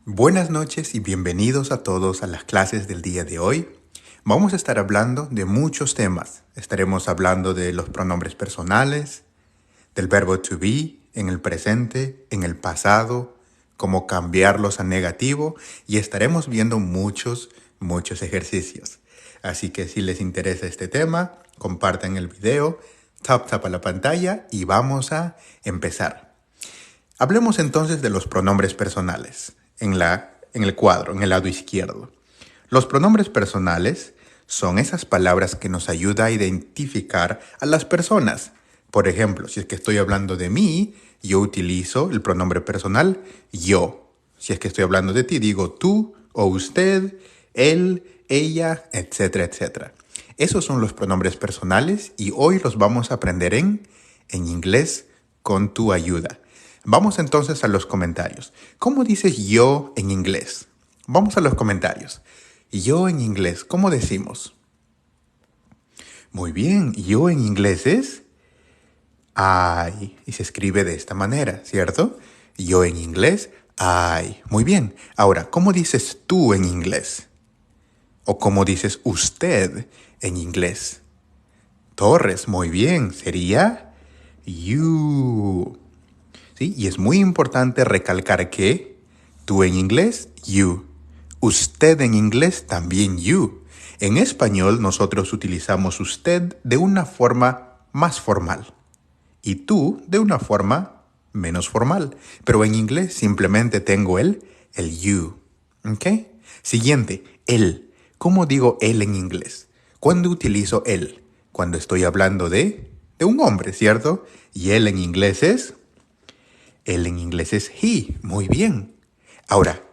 Buenas noches y bienvenidos a todos a las clases del día de hoy. Vamos a estar hablando de muchos temas. Estaremos hablando de los pronombres personales, del verbo to be en el presente, en el pasado, cómo cambiarlos a negativo y estaremos viendo muchos ejercicios. Así que si les interesa este tema, compartan el video, tap a la pantalla y vamos a empezar. Hablemos entonces de los pronombres personales. En el cuadro, en el lado izquierdo. Los pronombres personales son esas palabras que nos ayudan a identificar a las personas. Por ejemplo, si es que estoy hablando de mí, yo utilizo el pronombre personal yo. Si es que estoy hablando de ti, digo tú o usted, él, ella, etcétera, etcétera. Esos son los pronombres personales y hoy los vamos a aprender en inglés con tu ayuda. Vamos entonces a los comentarios. ¿Cómo dices yo en inglés? Vamos a los comentarios. Yo en inglés, ¿cómo decimos? Muy bien, yo en inglés es I. Y se escribe de esta manera, ¿cierto? Yo en inglés, I. Muy bien. Ahora, ¿cómo dices tú en inglés? ¿O cómo dices usted en inglés? Torres, muy bien. Sería you. ¿Sí? Y es muy importante recalcar que tú en inglés, you. Usted en inglés, también you. En español nosotros utilizamos usted de una forma más formal y tú de una forma menos formal. Pero en inglés simplemente tengo el you. ¿Ok? Siguiente, él. ¿Cómo digo él en inglés? ¿Cuándo utilizo él? Cuando estoy hablando de un hombre, ¿cierto? Y él en inglés es... Él en inglés es he. Muy bien. Ahora,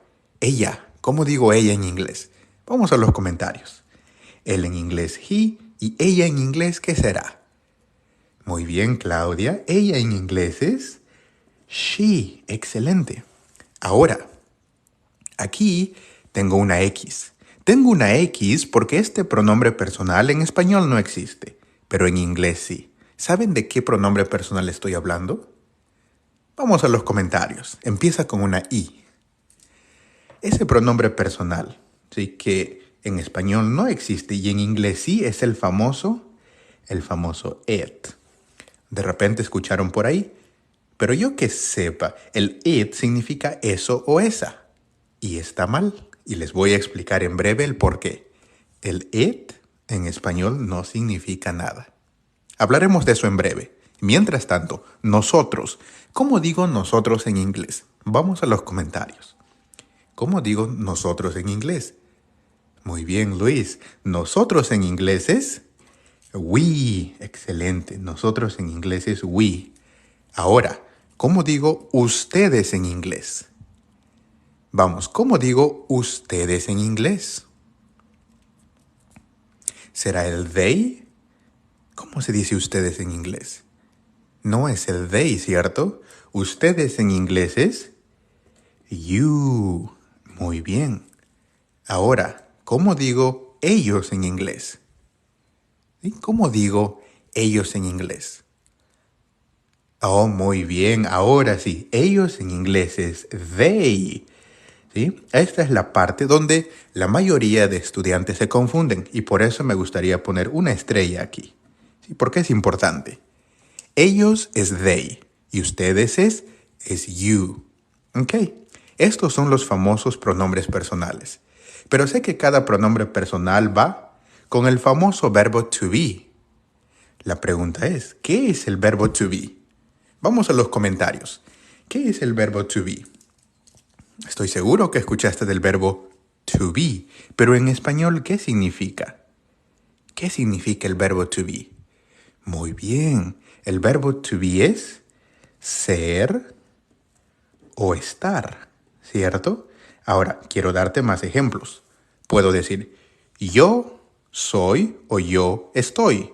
ella. ¿Cómo digo ella en inglés? Vamos a los comentarios. Él en inglés he y ella en inglés ¿qué será? Muy bien, Claudia. Ella en inglés es she. Excelente. Ahora, aquí tengo una X. Tengo una X porque este pronombre personal en español no existe, pero en inglés sí. ¿Saben de qué pronombre personal estoy hablando? Vamos a los comentarios. Empieza con una I. Ese pronombre personal, ¿sí? Que en español no existe y en inglés sí es el famoso it. De repente escucharon por ahí, pero yo que sepa, el it significa eso o esa. Y está mal. Y les voy a explicar en breve el por qué. El it en español no significa nada. Hablaremos de eso en breve. Mientras tanto, nosotros. ¿Cómo digo nosotros en inglés? Vamos a los comentarios. ¿Cómo digo nosotros en inglés? Muy bien, Luis. Nosotros en inglés es we. Excelente. Nosotros en inglés es we. Ahora, ¿cómo digo ustedes en inglés? Vamos, ¿cómo digo ustedes en inglés? ¿Será el they? ¿Cómo se dice ustedes en inglés? No es el they, ¿cierto? Ustedes en inglés es you. Muy bien. Ahora, ¿cómo digo ellos en inglés? ¿Sí? ¿Cómo digo ellos en inglés? Oh, muy bien. Ahora sí, ellos en inglés es they. ¿Sí? Esta es la parte donde la mayoría de estudiantes se confunden y por eso me gustaría poner una estrella aquí. ¿Sí? Porque es importante. Ellos es they y ustedes es you. ¿Ok? Estos son los famosos pronombres personales. Pero sé que cada pronombre personal va con el famoso verbo to be. La pregunta es, ¿qué es el verbo to be? Vamos a los comentarios. ¿Qué es el verbo to be? Estoy seguro que escuchaste del verbo to be, pero en español, ¿qué significa? ¿Qué significa el verbo to be? Muy bien, el verbo to be es ser o estar, ¿cierto? Ahora, quiero darte más ejemplos. Puedo decir, yo soy o yo estoy.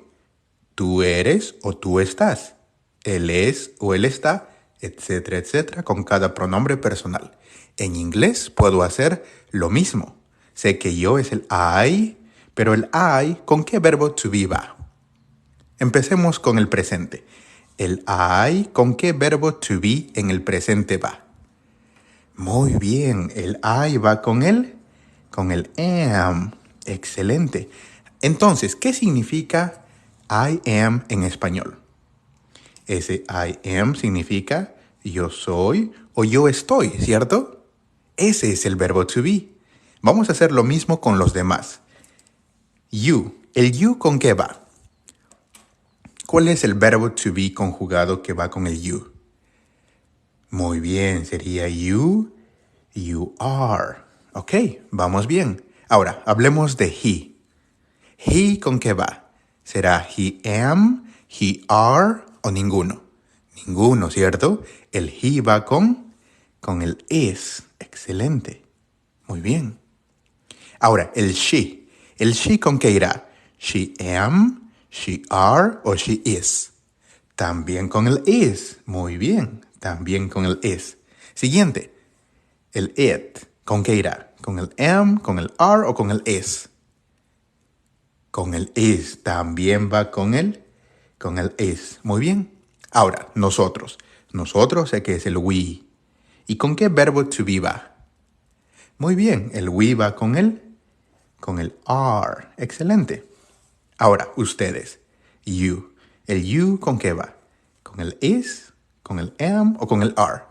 Tú eres o tú estás. Él es o él está, etcétera, etcétera, con cada pronombre personal. En inglés puedo hacer lo mismo. Sé que yo es el I, pero el I, ¿con qué verbo to be va? Empecemos con el presente. El I, ¿con qué verbo to be en el presente va? Muy bien, el I va con el am. Excelente. Entonces, ¿qué significa I am en español? Ese I am significa yo soy o yo estoy, ¿cierto? Ese es el verbo to be. Vamos a hacer lo mismo con los demás. You. ¿El you con qué va? ¿Cuál es el verbo to be conjugado que va con el you? Muy bien, sería you are. Ok, vamos bien. Ahora, hablemos de he. He con qué va? ¿Será he am, he are o ninguno? Ninguno, ¿cierto? El he va con el is. Excelente. Muy bien. Ahora, el she. ¿El she con qué irá? She am, she are o she is. También con el is. Muy bien. También con el is. Siguiente. El it. ¿Con qué irá? ¿Con el am, con el are o con el is? Con el is. También va con el is. Muy bien. Ahora, nosotros. Nosotros sé que es el we. ¿Y con qué verbo to be va? Muy bien. El we va con el are. Excelente. Ahora, ustedes. You. ¿El you con qué va? ¿Con el is, con el am o con el are?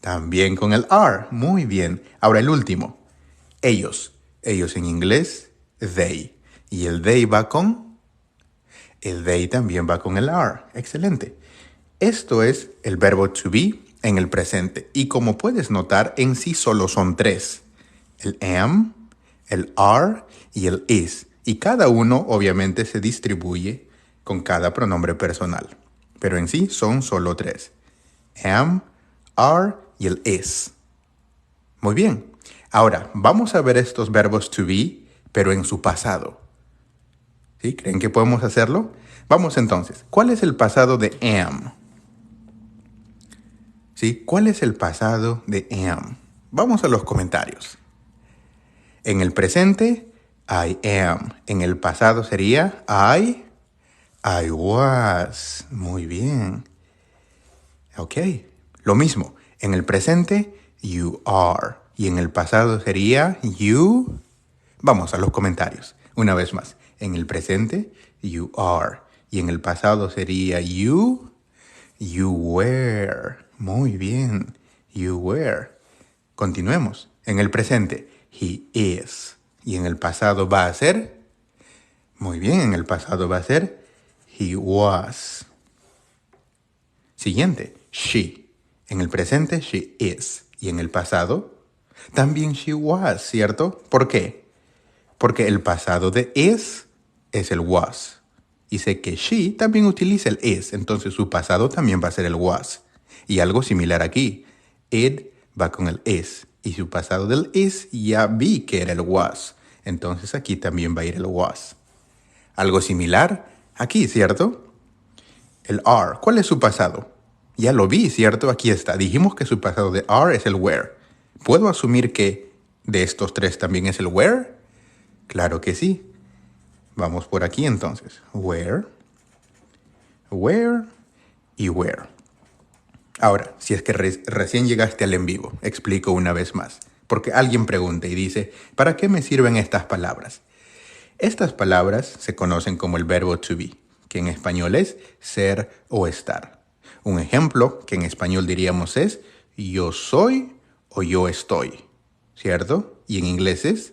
También con el are. Muy bien. Ahora el último. Ellos. Ellos en inglés, they. Y el they va con... El they también va con el are. Excelente. Esto es el verbo to be en el presente. Y como puedes notar, en sí solo son tres. El am, el are y el is. Y cada uno obviamente se distribuye con cada pronombre personal. Pero en sí son solo tres. Am, are y el is. Muy bien. Ahora, vamos a ver estos verbos to be, pero en su pasado. ¿Sí? ¿Creen que podemos hacerlo? Vamos entonces. ¿Cuál es el pasado de am? ¿Sí? ¿Cuál es el pasado de am? Vamos a los comentarios. En el presente, I am. En el pasado sería I was. Muy bien. Ok. Lo mismo. En el presente, you are. Y en el pasado sería you. Vamos a los comentarios. Una vez más. En el presente, you are. Y en el pasado sería you were. Muy bien. You were. Continuemos. En el presente, he is. Y en el pasado va a ser... Muy bien, en el pasado va a ser he was. Siguiente, she. En el presente, she is. Y en el pasado, también she was, ¿cierto? ¿Por qué? Porque el pasado de is es el was. Y sé que she también utiliza el is, entonces su pasado también va a ser el was. Y algo similar aquí. It va con el is. Y su pasado del is ya vi que era el was. Entonces aquí también va a ir el was. Algo similar aquí, ¿cierto? El are. ¿Cuál es su pasado? Ya lo vi, ¿cierto? Aquí está. Dijimos que su pasado de are es el were. ¿Puedo asumir que de estos tres también es el where? Claro que sí. Vamos por aquí entonces. Where y where. Ahora, si es que recién llegaste al en vivo, explico una vez más. Porque alguien pregunta y dice, ¿para qué me sirven estas palabras? Estas palabras se conocen como el verbo to be, que en español es ser o estar. Un ejemplo que en español diríamos es yo soy o yo estoy, ¿cierto? Y en inglés es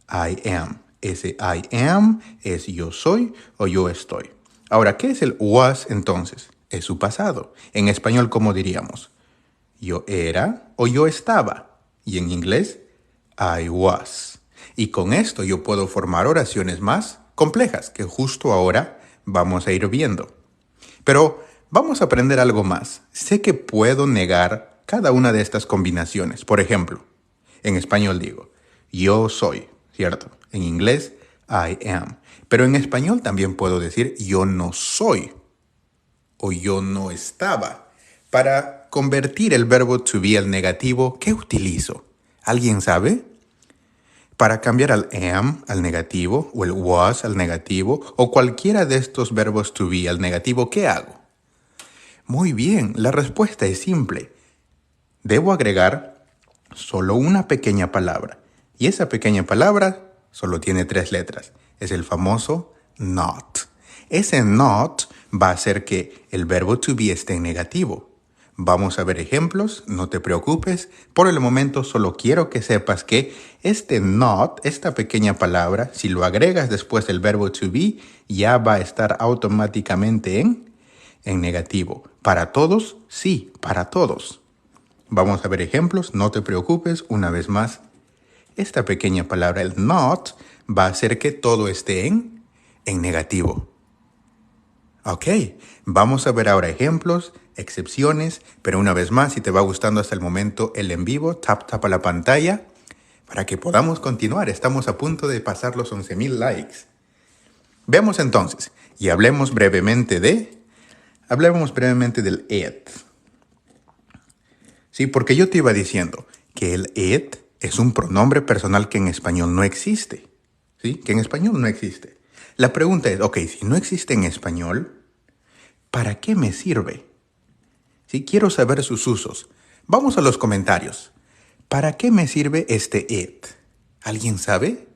I am. Ese I am es yo soy o yo estoy. Ahora, ¿qué es el was entonces? Es su pasado. En español, ¿cómo diríamos? Yo era o yo estaba. Y en inglés, I was. Y con esto yo puedo formar oraciones más complejas que justo ahora vamos a ir viendo. Pero vamos a aprender algo más. Sé que puedo negar cada una de estas combinaciones. Por ejemplo, en español digo, yo soy, ¿cierto? En inglés, I am. Pero en español también puedo decir yo no soy o yo no estaba. Para convertir el verbo to be al negativo, ¿qué utilizo? ¿Alguien sabe? Para cambiar al am al negativo o el was al negativo o cualquiera de estos verbos to be al negativo, ¿qué hago? Muy bien, la respuesta es simple. Debo agregar Solo una pequeña palabra. Y esa pequeña palabra solo tiene 3 letras. Es el famoso not. Ese not va a hacer que el verbo to be esté en negativo. Vamos a ver ejemplos, no te preocupes. Por el momento solo quiero que sepas que este not, esta pequeña palabra, si lo agregas después del verbo to be, ya va a estar automáticamente en negativo. ¿Para todos? Sí, para todos. Vamos a ver ejemplos, no te preocupes, una vez más. Esta pequeña palabra, el not, va a hacer que todo esté en negativo. Ok, vamos a ver ahora ejemplos, excepciones, pero una vez más, si te va gustando hasta el momento el en vivo, tapa la pantalla para que podamos continuar. Estamos a punto de pasar los 11,000 likes. Veamos entonces y hablemos brevemente del it. Sí, porque yo te iba diciendo que el it es un pronombre personal que en español no existe. ¿Sí? Que en español no existe. La pregunta es, ok, si no existe en español, ¿para qué me sirve? Si quiero saber sus usos, vamos a los comentarios. ¿Para qué me sirve este it? ¿Alguien sabe?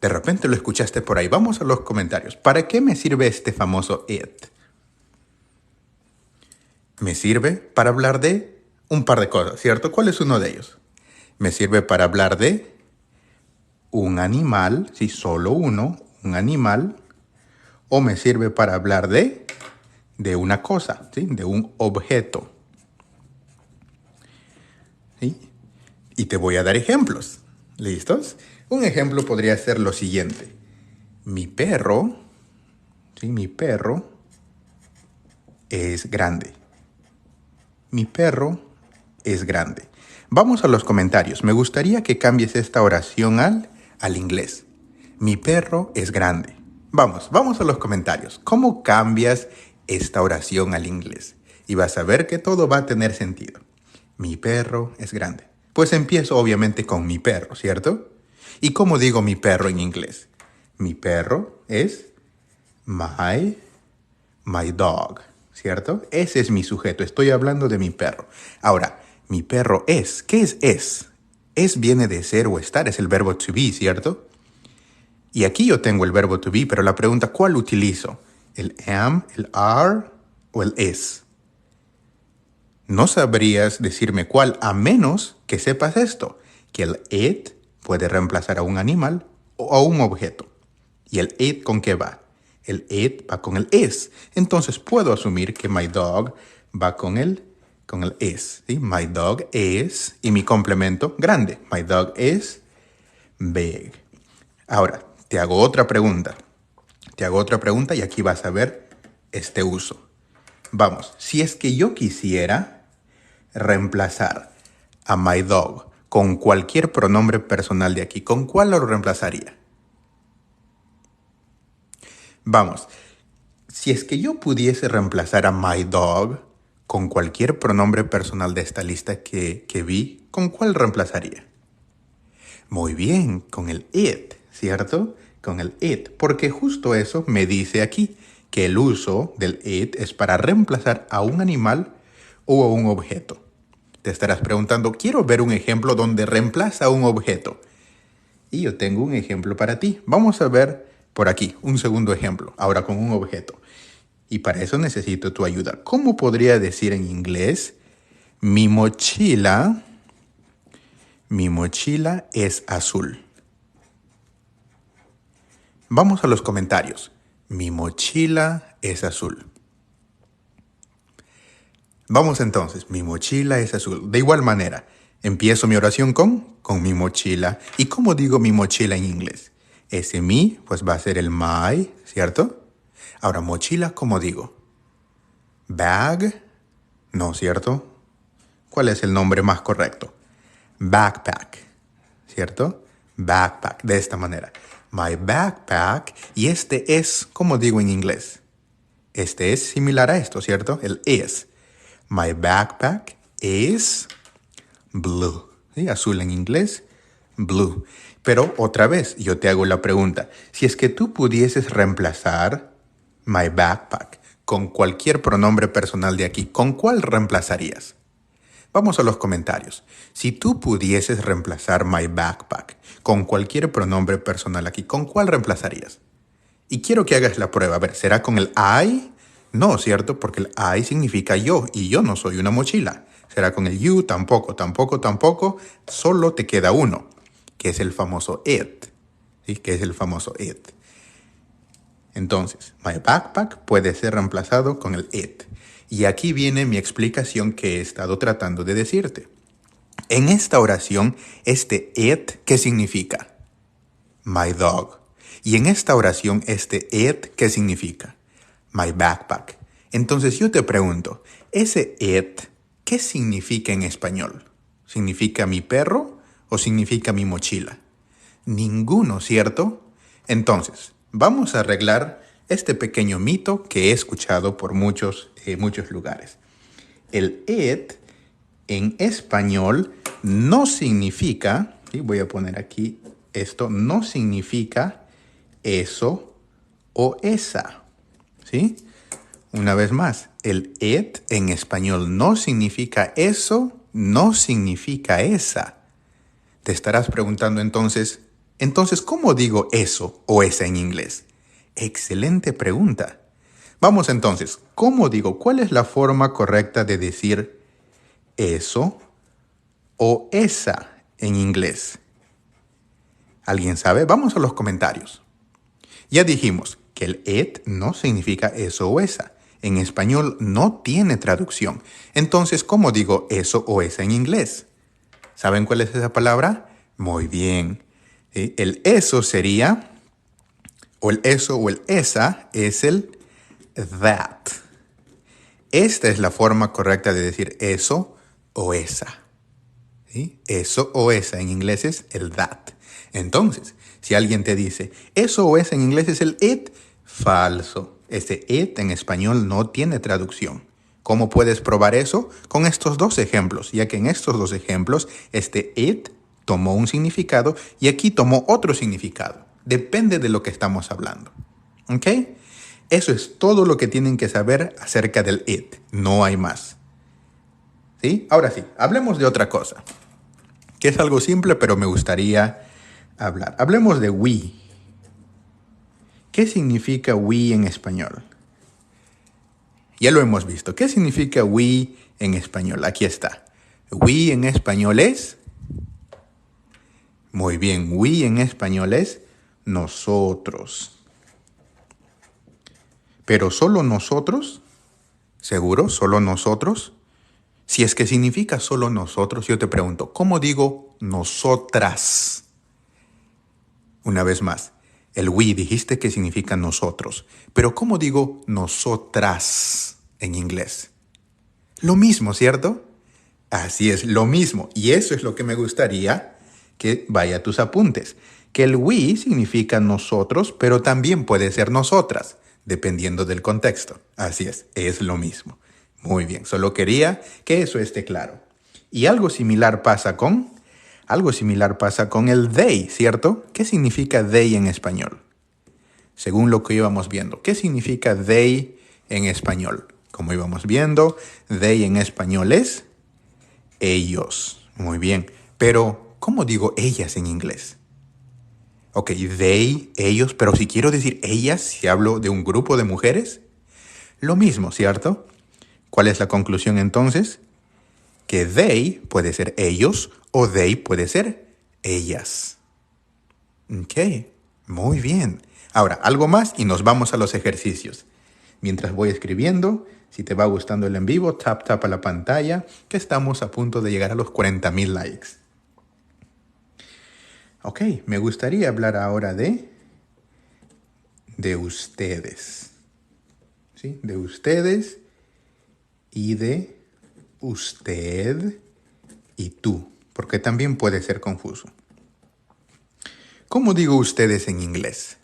De repente lo escuchaste por ahí. Vamos a los comentarios. ¿Para qué me sirve este famoso it? Me sirve para hablar de un par de cosas, ¿cierto? ¿Cuál es uno de ellos? Me sirve para hablar de un animal, si solo uno, un animal, o me sirve para hablar de una cosa, ¿sí? De un objeto. ¿Sí? Y te voy a dar ejemplos. ¿Listos? Un ejemplo podría ser lo siguiente. Mi perro, ¿sí? Mi perro es grande. Mi perro es grande. Vamos a los comentarios. Me gustaría que cambies esta oración al inglés. Mi perro es grande. Vamos a los comentarios. ¿Cómo cambias esta oración al inglés? Y vas a ver que todo va a tener sentido. Mi perro es grande. Pues empiezo obviamente con mi perro, ¿cierto? ¿Y cómo digo mi perro en inglés? Mi perro es my dog, ¿cierto? Ese es mi sujeto. Estoy hablando de mi perro. Ahora, mi perro es. ¿Qué es es? Es viene de ser o estar. Es el verbo to be, ¿cierto? Y aquí yo tengo el verbo to be, pero la pregunta, ¿cuál utilizo? ¿El am, el are o el is? No sabrías decirme cuál a menos que sepas esto, que el it puede reemplazar a un animal o a un objeto. ¿Y el it con qué va? El it va con el is. Entonces puedo asumir que my dog va con el is. ¿Sí? My dog is, y mi complemento, grande. My dog is big. Ahora, te hago otra pregunta y aquí vas a ver este uso. Vamos, si es que yo quisiera reemplazar a my dog con cualquier pronombre personal de aquí, ¿con cuál lo reemplazaría? Vamos, si es que yo pudiese reemplazar a my dog con cualquier pronombre personal de esta lista que vi, ¿con cuál reemplazaría? Muy bien, con el it, ¿cierto? Con el it, porque justo eso me dice aquí, que el uso del it es para reemplazar a un animal o a un objeto. Te estarás preguntando, quiero ver un ejemplo donde reemplaza a un objeto. Y yo tengo un ejemplo para ti. Vamos a ver por aquí, un segundo ejemplo, ahora con un objeto. Y para eso necesito tu ayuda. ¿Cómo podría decir en inglés, mi mochila es azul? Vamos a los comentarios. Mi mochila es azul. Vamos entonces, mi mochila es azul. De igual manera, empiezo mi oración con mi mochila. ¿Y cómo digo mi mochila en inglés? Ese mi, pues va a ser el my, ¿cierto? Ahora, mochila, ¿cómo digo? Bag, no, ¿cierto? ¿Cuál es el nombre más correcto? Backpack, ¿cierto? Backpack, de esta manera. My backpack, y este es, ¿cómo digo en inglés? Este es similar a esto, ¿cierto? El is. My backpack is blue. ¿Sí? Azul en inglés, blue. Pero otra vez, yo te hago la pregunta. Si es que tú pudieses reemplazar my backpack con cualquier pronombre personal de aquí, ¿con cuál reemplazarías? Vamos a los comentarios. Si tú pudieses reemplazar my backpack con cualquier pronombre personal aquí, ¿con cuál reemplazarías? Y quiero que hagas la prueba. A ver, ¿será con el I? No, ¿cierto? Porque el I significa yo y yo no soy una mochila. ¿Será con el you? Tampoco, tampoco, tampoco. Solo te queda uno, que es el famoso it. ¿Sí? Que es el famoso it. Entonces, my backpack puede ser reemplazado con el it. Y aquí viene mi explicación que he estado tratando de decirte. En esta oración, este it, ¿qué significa? My dog. Y en esta oración, este it, ¿qué significa? My backpack. Entonces yo te pregunto, ¿ese it qué significa en español? ¿Significa mi perro o significa mi mochila? Ninguno, ¿cierto? Entonces, vamos a arreglar este pequeño mito que he escuchado por muchos lugares. El it en español no significa, ¿sí? Voy a poner aquí esto, no significa eso o esa, ¿sí? Una vez más, el it en español no significa eso, no significa esa. Te estarás preguntando entonces, ¿cómo digo eso o esa en inglés? Excelente pregunta. Vamos entonces, ¿cómo digo? ¿Cuál es la forma correcta de decir eso o esa en inglés? ¿Alguien sabe? Vamos a los comentarios. Ya dijimos que el it no significa eso o esa. En español no tiene traducción. Entonces, ¿cómo digo eso o esa en inglés? ¿Saben cuál es esa palabra? Muy bien. ¿Sí? El eso sería, o el eso o el esa es el that. Esta es la forma correcta de decir eso o esa. ¿Sí? Eso o esa en inglés es el that. Entonces, si alguien te dice eso o esa en inglés es el it, falso. Ese it en español no tiene traducción. ¿Cómo puedes probar eso? Con estos dos ejemplos, ya que en estos dos ejemplos este it tomó un significado y aquí tomó otro significado. Depende de lo que estamos hablando. ¿Ok? Eso es todo lo que tienen que saber acerca del it. No hay más. ¿Sí? Ahora sí, hablemos de otra cosa, que es algo simple, pero me gustaría hablar. Hablemos de we. ¿Qué significa we en español? Ya lo hemos visto. ¿Qué significa we en español? Aquí está. We en español es... Muy bien, we en español es nosotros. ¿Pero solo nosotros? ¿Seguro? ¿Solo nosotros? Si es que significa solo nosotros, yo te pregunto, ¿cómo digo nosotras? Una vez más, el we dijiste que significa nosotros, pero ¿cómo digo nosotras en inglés? Lo mismo, ¿cierto? Así es, lo mismo. Y eso es lo que me gustaría que vaya a tus apuntes. Que el we significa nosotros, pero también puede ser nosotras, dependiendo del contexto. Así es lo mismo. Muy bien, solo quería que eso esté claro. Y algo similar pasa con el they, ¿cierto? ¿Qué significa they en español? Según lo que íbamos viendo, ¿qué significa they en español? Como íbamos viendo, they en español es ellos. Muy bien, pero ¿cómo digo ellas en inglés? Ok, they, ellos, pero si quiero decir ellas, si hablo de un grupo de mujeres, lo mismo, ¿cierto? ¿Cuál es la conclusión entonces? Que they puede ser ellos o they puede ser ellas. Ok, muy bien. Ahora, algo más y nos vamos a los ejercicios. Mientras voy escribiendo, si te va gustando el en vivo, tap a la pantalla, que estamos a punto de llegar a los 40,000 likes. Ok, me gustaría hablar ahora de ustedes. ¿Sí? De ustedes y de usted y tú, porque también puede ser confuso. ¿Cómo digo ustedes en inglés?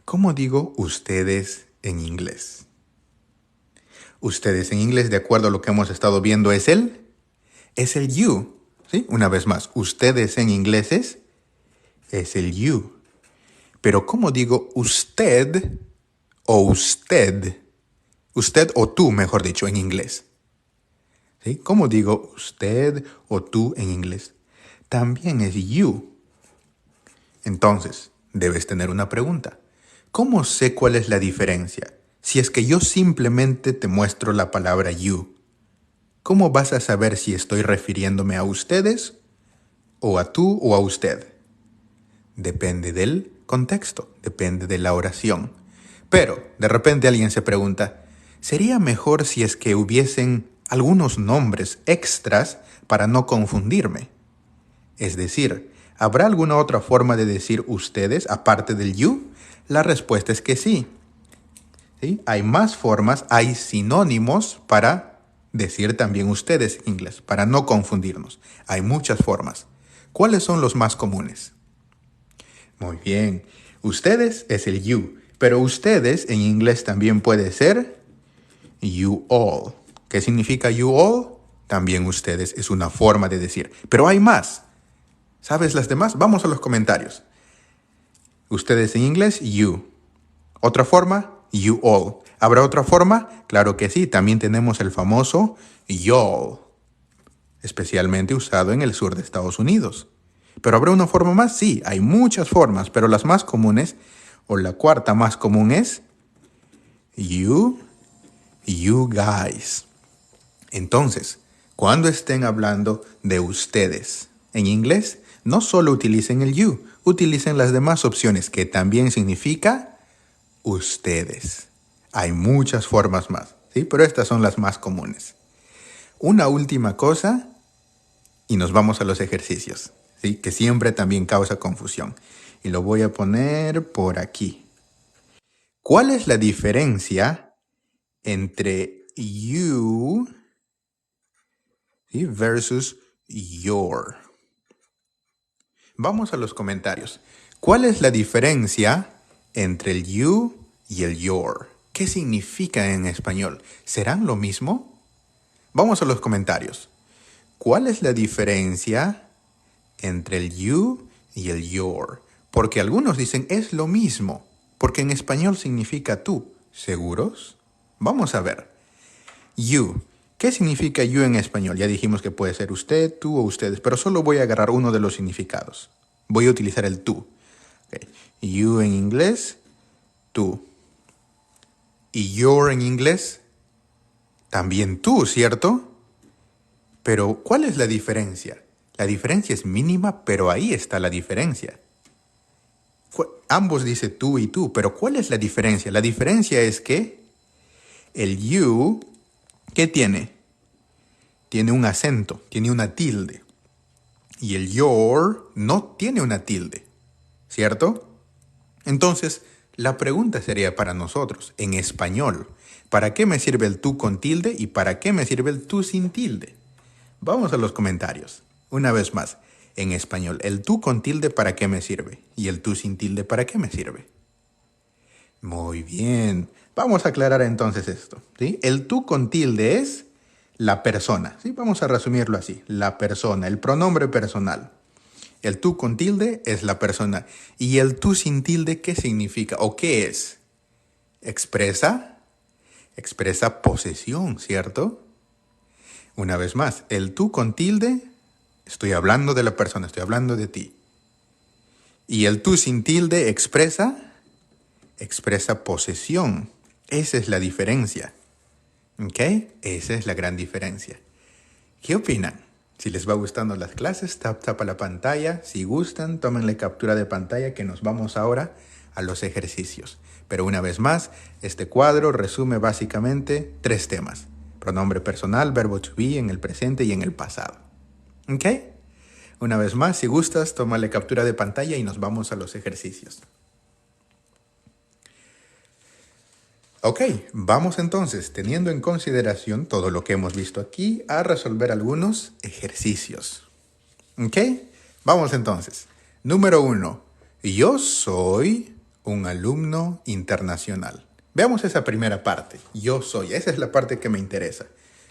¿Cómo digo ustedes en inglés? Ustedes en inglés, de acuerdo a lo que hemos estado viendo, es el you. ¿Sí? Una vez más, ustedes en inglés es el you. Pero ¿cómo digo usted o usted? Usted o tú, mejor dicho, en inglés. ¿Sí? ¿Cómo digo usted o tú en inglés? También es you. Entonces, debes tener una pregunta. ¿Cómo sé cuál es la diferencia? Si es que yo simplemente te muestro la palabra you, ¿cómo vas a saber si estoy refiriéndome a ustedes o a tú o a usted? Depende del contexto, depende de la oración. Pero, de repente alguien se pregunta, ¿sería mejor si es que hubiesen algunos nombres extras para no confundirme? Es decir, ¿habrá alguna otra forma de decir ustedes aparte del you? La respuesta es que sí. ¿Sí? Hay más formas, hay sinónimos para decir también ustedes en inglés, para no confundirnos. Hay muchas formas. ¿Cuáles son los más comunes? Muy bien. Ustedes es el you, pero ustedes en inglés también puede ser you all. ¿Qué significa you all? También ustedes es una forma de decir. Pero hay más. ¿Sabes las demás? Vamos a los comentarios. Ustedes en inglés, you. ¿Otra forma? You all. ¿Habrá otra forma? Claro que sí. También tenemos el famoso y'all, especialmente usado en el sur de Estados Unidos. ¿Pero habrá una forma más? Sí, hay muchas formas, pero las más comunes, o la cuarta más común es you guys. Entonces, cuando estén hablando de ustedes en inglés, no solo utilicen el you, utilicen las demás opciones que también significa ustedes. Hay muchas formas más, ¿sí? Pero estas son las más comunes. Una última cosa y nos vamos a los ejercicios, ¿sí? Que siempre también causa confusión. Y lo voy a poner por aquí. ¿Cuál es la diferencia entre you, ¿sí?, versus your? Vamos a los comentarios. ¿Cuál es la diferencia entre el you y el your? ¿Qué significa en español? ¿Serán lo mismo? Vamos a los comentarios. ¿Cuál es la diferencia entre el you y el your? Porque algunos dicen es lo mismo, porque en español significa tú. ¿Seguros? Vamos a ver. You. ¿Qué significa you en español? Ya dijimos que puede ser usted, tú o ustedes, pero solo voy a agarrar uno de los significados. Voy a utilizar el tú. Okay. You en inglés, tú. Y your en inglés, también tú, ¿cierto? Pero, ¿cuál es la diferencia? La diferencia es mínima, pero ahí está la diferencia. Ambos dice tú y tú, pero ¿cuál es la diferencia? La diferencia es que el you, ¿qué tiene? Tiene un acento, tiene una tilde. Y el your no tiene una tilde, ¿cierto? Entonces, la pregunta sería para nosotros, en español, ¿para qué me sirve el tú con tilde y para qué me sirve el tú sin tilde? Vamos a los comentarios. Una vez más, en español, ¿el tú con tilde para qué me sirve? ¿Y el tú sin tilde para qué me sirve? Muy bien. Vamos a aclarar entonces esto, ¿sí? El tú con tilde es la persona, ¿sí? Vamos a resumirlo así. La persona, el pronombre personal. El tú con tilde es la persona. ¿Y el tú sin tilde qué significa o qué es? Expresa posesión, ¿cierto? Una vez más, el tú con tilde, estoy hablando de la persona, estoy hablando de ti. Y el tú sin tilde expresa posesión. Esa es la diferencia. ¿Ok? Esa es la gran diferencia. ¿Qué opinan? Si les va gustando las clases, tapa la pantalla. Si gustan, tómenle captura de pantalla que nos vamos ahora a los ejercicios. Pero una vez más, este cuadro resume básicamente 3 temas. Pronombre personal, verbo to be en el presente y en el pasado. ¿Ok? Una vez más, si gustas, tómale captura de pantalla y nos vamos a los ejercicios. Ok, vamos entonces, teniendo en consideración todo lo que hemos visto aquí, a resolver algunos ejercicios. Ok, vamos entonces. Número 1. Yo soy un alumno internacional. Veamos esa primera parte. Yo soy. Esa es la parte que me interesa.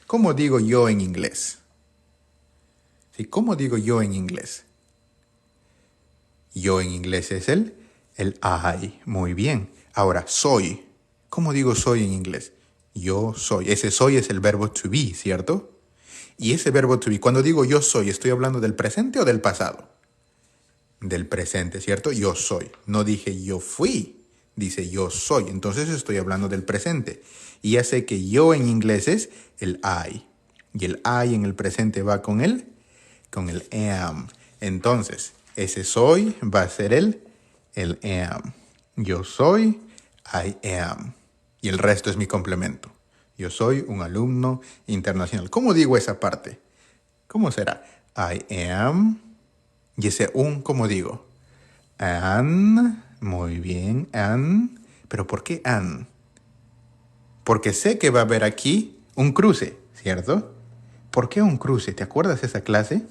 ¿Cómo digo yo en inglés? ¿Sí? ¿Cómo digo yo en inglés? Yo en inglés es el I. Muy bien. Ahora, soy. ¿Cómo digo soy en inglés? Yo soy. Ese soy es el verbo to be, ¿cierto? Y ese verbo to be, cuando digo yo soy, ¿estoy hablando del presente o del pasado? Del presente, ¿cierto? Yo soy. No dije yo fui, dice yo soy. Entonces estoy hablando del presente. Y ya sé que yo en inglés es el I. Y el I en el presente va con el am. Entonces, ese soy va a ser el am. Yo soy, I am. Y el resto es mi complemento. Yo soy un alumno internacional. ¿Cómo digo esa parte? ¿Cómo será? I am. Y ese ¿cómo digo? An. Muy bien, an. ¿Pero por qué an? Porque sé que va a haber aquí un cruce, ¿cierto? ¿Por qué un cruce? ¿Te acuerdas de esa clase?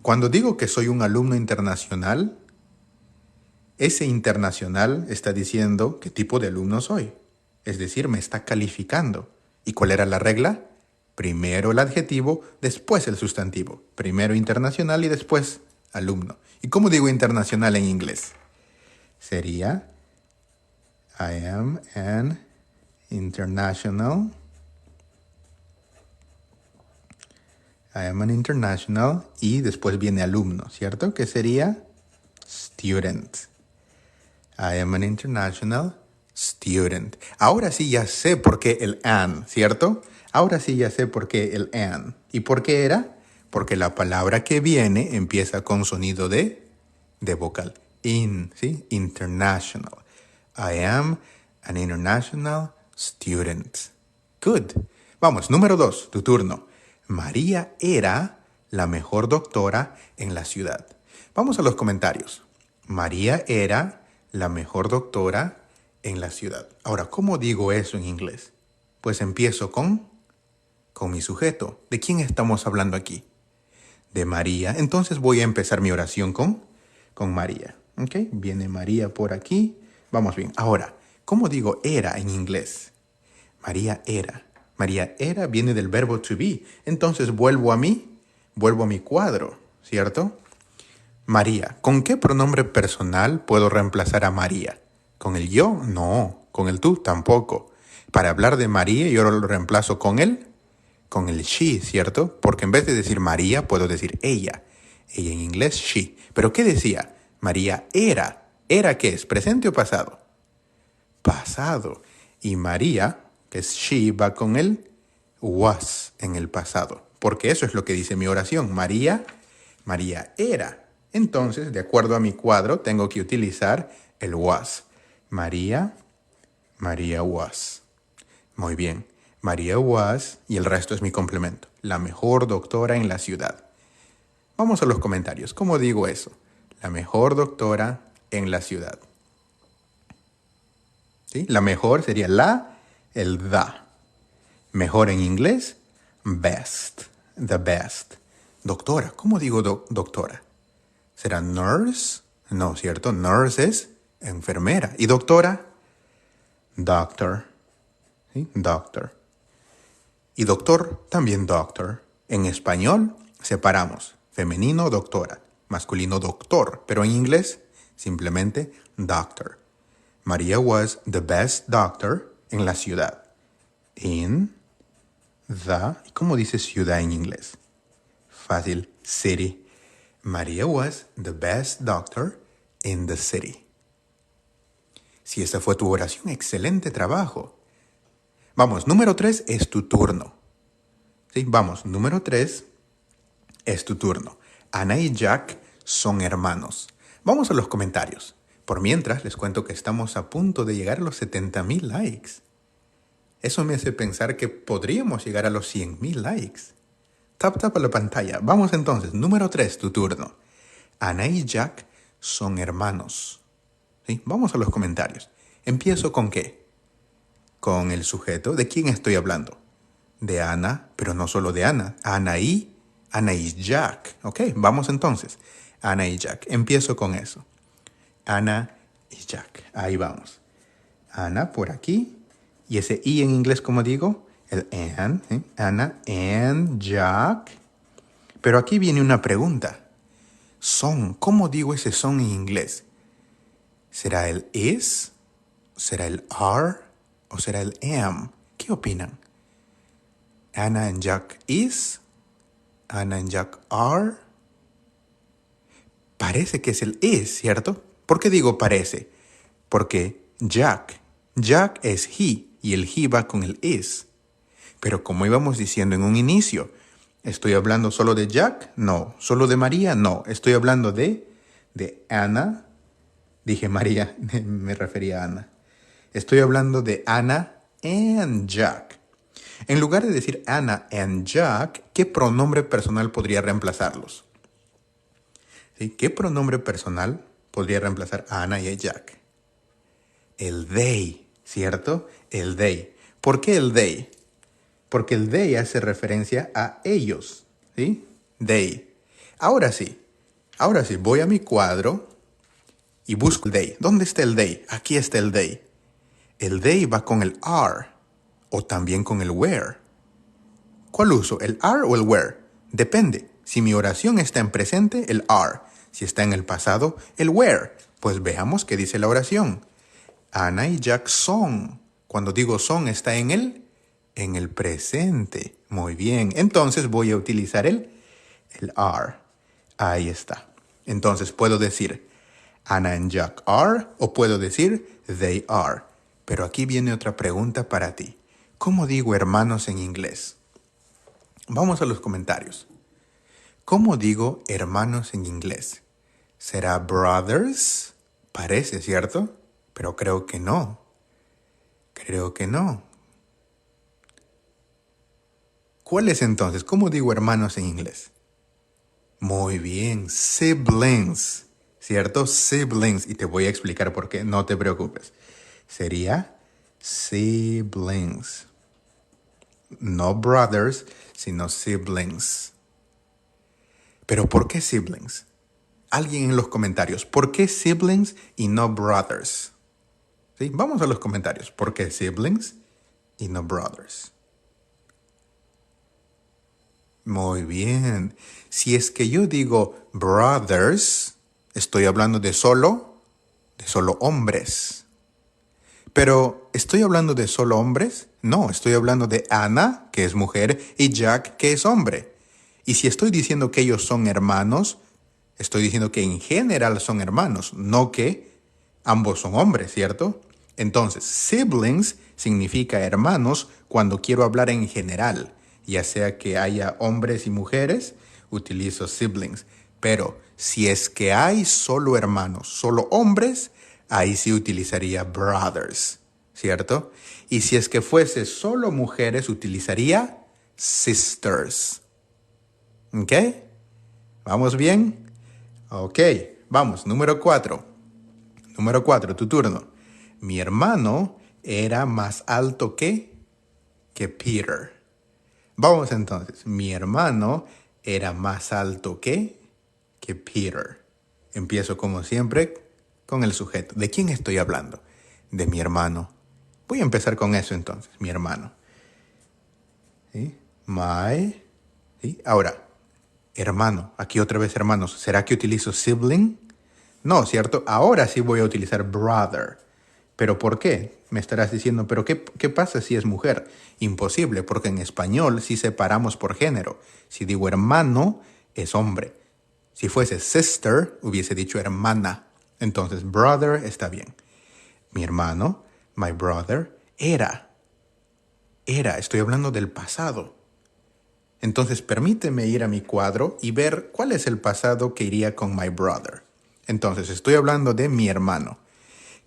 Cuando digo que soy un alumno internacional, ese internacional está diciendo qué tipo de alumno soy. Es decir, me está calificando. ¿Y cuál era la regla? Primero el adjetivo, después el sustantivo. Primero internacional y después alumno. ¿Y cómo digo internacional en inglés? Sería I am an international. I am an international y después viene alumno, ¿cierto? Que sería student. I am an international student. Ahora sí ya sé por qué el an, ¿cierto? Ahora sí ya sé por qué el an. ¿Y por qué era? Porque la palabra que viene empieza con sonido de vocal. In, ¿sí? International. I am an international student. Good. Vamos, número 2, tu turno. María era la mejor doctora en la ciudad. Vamos a los comentarios. María era la mejor doctora en la ciudad. Ahora, ¿cómo digo eso en inglés? Pues empiezo con mi sujeto. ¿De quién estamos hablando aquí? De María. Entonces voy a empezar mi oración con María. ¿Ok? Viene María por aquí. Vamos bien. Ahora, ¿cómo digo era en inglés? María era. María era viene del verbo to be. Entonces vuelvo a mi cuadro, ¿cierto? María. ¿Con qué pronombre personal puedo reemplazar a María? ¿Con el yo? No. ¿Con el tú? Tampoco. Para hablar de María yo lo reemplazo con el she, ¿cierto? Porque en vez de decir María puedo decir ella. Ella en inglés, she. ¿Pero qué decía? María era. ¿Era qué es? ¿Presente o pasado? Pasado. Y María, que es she, va con el was en el pasado. Porque eso es lo que dice mi oración. María era. Entonces, de acuerdo a mi cuadro, tengo que utilizar el was. María was. Muy bien. María was y el resto es mi complemento. La mejor doctora en la ciudad. Vamos a los comentarios. ¿Cómo digo eso? La mejor doctora en la ciudad. ¿Sí? La mejor sería el the. Mejor en inglés, best. The best. Doctora. ¿Cómo digo doctora? ¿Será nurse? No, ¿cierto? Nurse es enfermera. ¿Y doctora? Doctor. ¿Sí? Doctor. Y doctor, también doctor. En español, separamos. Femenino, doctora. Masculino, doctor. Pero en inglés, simplemente doctor. María was the best doctor en la ciudad. In the... ¿Cómo dice ciudad en inglés? Fácil, city. María was the best doctor in the city. Si esa fue tu oración, excelente trabajo. Vamos, número 3 es tu turno. Sí, vamos, número 3 es tu turno. Ana y Jack son hermanos. Vamos a los comentarios. Por mientras, les cuento que estamos a punto de llegar a los 70,000 likes. Eso me hace pensar que podríamos llegar a los 100,000 likes. Tap a la pantalla. Vamos entonces, número 3, tu turno. Ana y Jack son hermanos. ¿Sí? Vamos a los comentarios. ¿Empiezo con qué? Con el sujeto. ¿De quién estoy hablando? De Ana, pero no solo de Ana. Ana y Jack. ¿Ok? Vamos entonces. Ana y Jack. Empiezo con eso. Ana y Jack. Ahí vamos. Ana por aquí. Y ese I en inglés, ¿cómo digo? El and. ¿eh? Ana and Jack. Pero aquí viene una pregunta. Son. ¿Cómo digo ese son en inglés? ¿Será el is? ¿Será el are? ¿O será el am? ¿Qué opinan? Anna and Jack is. Anna and Jack are. Parece que es el is, ¿cierto? ¿Por qué digo parece? Porque Jack es he y el he va con el is. Pero como íbamos diciendo en un inicio, ¿estoy hablando solo de Jack? No. ¿Solo de María? No. Estoy hablando de Anna. Dije María, me refería a Ana. Estoy hablando de Anna and Jack. En lugar de decir Anna and Jack, ¿qué pronombre personal podría reemplazarlos? ¿Sí? ¿Qué pronombre personal podría reemplazar a Ana y a Jack? El they, ¿cierto? El they. ¿Por qué el they? Porque el they hace referencia a ellos, ¿sí? They. Ahora sí, voy a mi cuadro y busco el they. ¿Dónde está el they? Aquí está el they. El they va con el are o también con el where. ¿Cuál uso? ¿El are o el where? Depende. Si mi oración está en presente, el are. Si está en el pasado, el where. Pues veamos qué dice la oración. Ana y Jack son. Cuando digo son, está en el presente. Muy bien. Entonces voy a utilizar el are. Ahí está. Entonces puedo decir Ana and Jack are o puedo decir they are. Pero aquí viene otra pregunta para ti. ¿Cómo digo hermanos en inglés? Vamos a los comentarios. ¿Cómo digo hermanos en inglés? ¿Será brothers? Parece, ¿cierto? Pero creo que no. ¿Cuál es entonces? ¿Cómo digo hermanos en inglés? Muy bien, siblings, ¿cierto? Siblings. Y te voy a explicar por qué, no te preocupes. Sería siblings. No brothers, sino siblings. ¿Pero por qué siblings? Alguien en los comentarios, ¿por qué siblings y no brothers? ¿Sí? Vamos a los comentarios. ¿Por qué siblings y no brothers? Muy bien. Si es que yo digo brothers, estoy hablando de solo hombres. Pero, ¿estoy hablando de solo hombres? No, estoy hablando de Ana, que es mujer, y Jack, que es hombre. Y si estoy diciendo que ellos son hermanos, estoy diciendo que en general son hermanos, no que ambos son hombres, ¿cierto? Entonces, siblings significa hermanos cuando quiero hablar en general. Ya sea que haya hombres y mujeres, utilizo siblings. Pero si es que hay solo hermanos, solo hombres, ahí sí utilizaría brothers, ¿cierto? Y si es que fuese solo mujeres, utilizaría sisters. ¿Ok? ¿Vamos bien? Ok, vamos, número 4. Número 4, tu turno. Mi hermano era más alto que Peter. Vamos entonces. Mi hermano era más alto que Peter. Empiezo como siempre con el sujeto. ¿De quién estoy hablando? De mi hermano. Voy a empezar con eso entonces. Mi hermano. ¿Sí? ¿Sí? Ahora, hermano. Aquí otra vez hermanos. ¿Será que utilizo sibling? No, ¿cierto? Ahora sí voy a utilizar brother. ¿Pero por qué? Me estarás diciendo, ¿pero qué pasa si es mujer? Imposible, porque en español sí separamos por género. Si digo hermano, es hombre. Si fuese sister, hubiese dicho hermana. Entonces, brother está bien. Mi hermano, my brother, era. Estoy hablando del pasado. Entonces, permíteme ir a mi cuadro y ver cuál es el pasado que iría con my brother. Entonces, estoy hablando de mi hermano.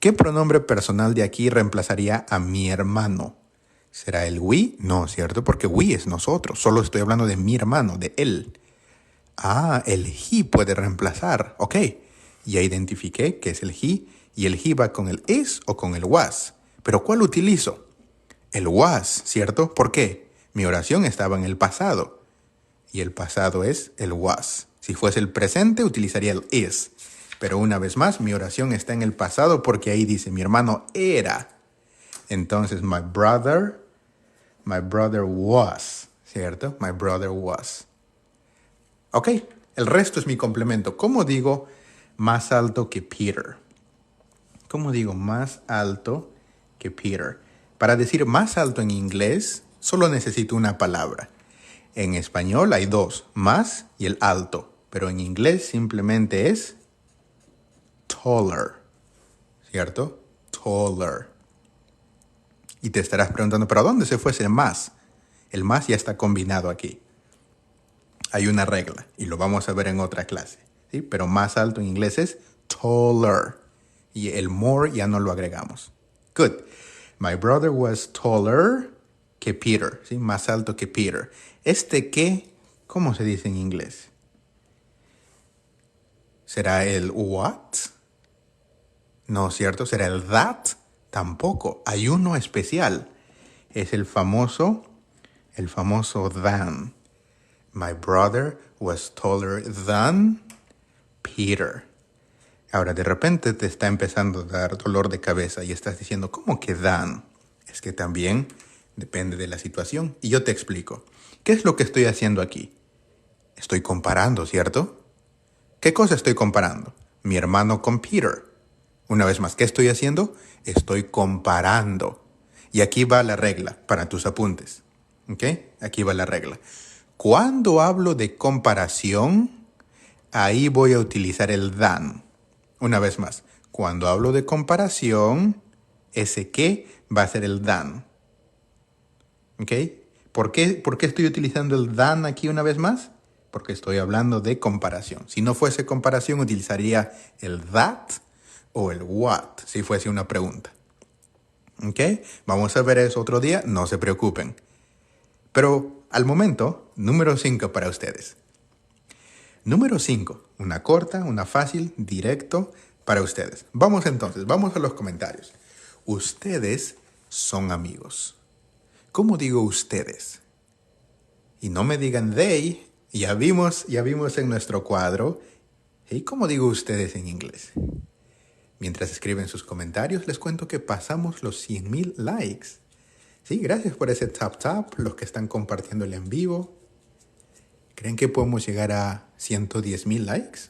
¿Qué pronombre personal de aquí reemplazaría a mi hermano? ¿Será el we? No, ¿cierto? Porque we es nosotros. Solo estoy hablando de mi hermano, de él. Ah, el he puede reemplazar. Ok, ya identifiqué que es el he. Y el he va con el is o con el was. ¿Pero cuál utilizo? El was, ¿cierto? ¿Por qué? Mi oración estaba en el pasado. Y el pasado es el was. Si fuese el presente, utilizaría el is. Pero una vez más, mi oración está en el pasado porque ahí dice, mi hermano era. Entonces, my brother was, ¿cierto? My brother was. Ok, el resto es mi complemento. ¿Cómo digo más alto que Peter? ¿Cómo digo más alto que Peter? Para decir más alto en inglés, Solo necesito una palabra. En español hay dos, más y el alto. Pero en inglés simplemente es taller, ¿cierto? Taller. Y te estarás preguntando, ¿pero a dónde se fue ese más? El más ya está combinado aquí. Hay una regla y lo vamos a ver en otra clase, ¿sí? Pero más alto en inglés es taller. Y el more ya no lo agregamos. Good. My brother was taller que Peter, ¿sí? Más alto que Peter. ¿Qué? ¿Cómo se dice en inglés? ¿Será el what? No, ¿cierto? ¿Será el that? Tampoco. Hay uno especial. Es el famoso than. My brother was taller than Peter. Ahora, de repente te está empezando a dar dolor de cabeza y estás diciendo, ¿cómo que than? Es que también depende de la situación. Y yo te explico. ¿Qué es lo que estoy haciendo aquí? Estoy comparando, ¿cierto? ¿Qué cosa estoy comparando? Mi hermano con Peter. Una vez más, ¿qué estoy haciendo? Estoy comparando. Y aquí va la regla para tus apuntes. ¿Ok? Aquí va la regla. Cuando hablo de comparación, ahí voy a utilizar el than. Una vez más, cuando hablo de comparación, ese qué va a ser el than. ¿Ok? ¿Por qué estoy utilizando el than aquí una vez más? Porque estoy hablando de comparación. Si no fuese comparación, utilizaría el that o el what, si fuese una pregunta. ¿Ok? Vamos a ver eso otro día, no se preocupen. Pero al momento, número 5 para ustedes. Número 5, una corta, una fácil, directo para ustedes. Vamos entonces, vamos a los comentarios. Ustedes son amigos. ¿Cómo digo ustedes? Y no me digan they, ya vimos en nuestro cuadro. ¿Y cómo digo ustedes en inglés? Mientras escriben sus comentarios, les cuento que pasamos los 100,000 likes. Sí, gracias por ese tap, los que están compartiendo el en vivo. ¿Creen que podemos llegar a 110,000 likes?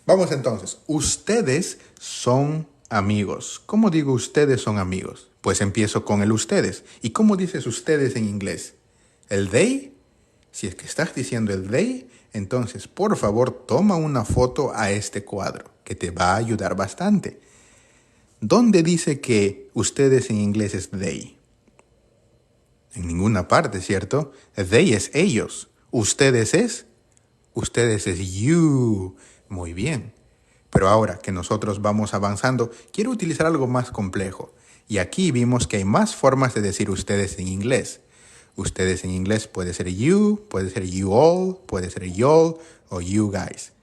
Vamos entonces. Ustedes son amigos. ¿Cómo digo ustedes son amigos? Pues empiezo con el ustedes. ¿Y cómo dices ustedes en inglés? ¿El they? Si es que estás diciendo el they, entonces por favor toma una foto a este cuadro, que te va a ayudar bastante. ¿Dónde dice que ustedes en inglés es they? En ninguna parte, ¿cierto? They es ellos. Ustedes es you. Muy bien. Pero ahora que nosotros vamos avanzando, quiero utilizar algo más complejo. Y aquí vimos que hay más formas de decir ustedes en inglés. Ustedes en inglés puede ser you, puede ser you all, puede ser y'all o you guys.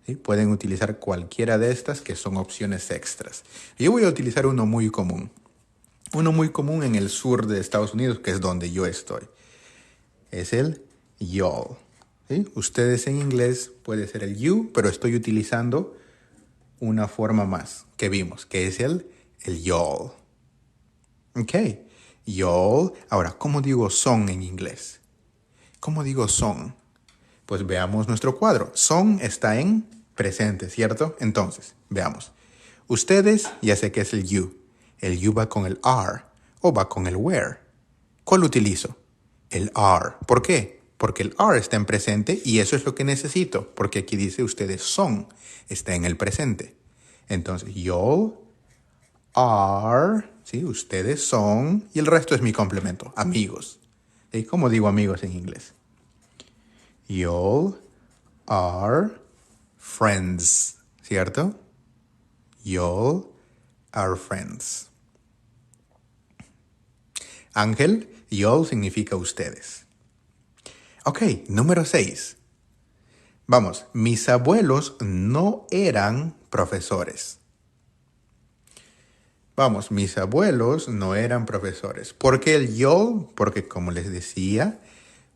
¿Sí? Pueden utilizar cualquiera de estas que son opciones extras. Yo voy a utilizar uno muy común. Uno muy común en el sur de Estados Unidos, que es donde yo estoy. Es el y'all. ¿Sí? Ustedes en inglés puede ser el you, pero estoy utilizando una forma más que vimos, que es el y'all. Ok, y'all. Ahora, ¿cómo digo son en inglés? ¿Cómo digo son? Pues veamos nuestro cuadro. Son está en presente, ¿cierto? Entonces, veamos. Ustedes, ya sé que es el you. El you va con el are o va con el where. ¿Cuál utilizo? El are. ¿Por qué? Porque el are está en presente y eso es lo que necesito, porque aquí dice ustedes son, está en el presente. Entonces, y'all are, ¿sí? Ustedes son, y el resto es mi complemento, amigos. ¿Sí? ¿Cómo digo amigos en inglés? Y'all are friends, ¿cierto? Y'all are friends. Ángel, y'all significa ustedes. Ok, número 6. Vamos, mis abuelos no eran profesores. Vamos, mis abuelos no eran profesores. ¿Por qué el y'all? Porque como les decía,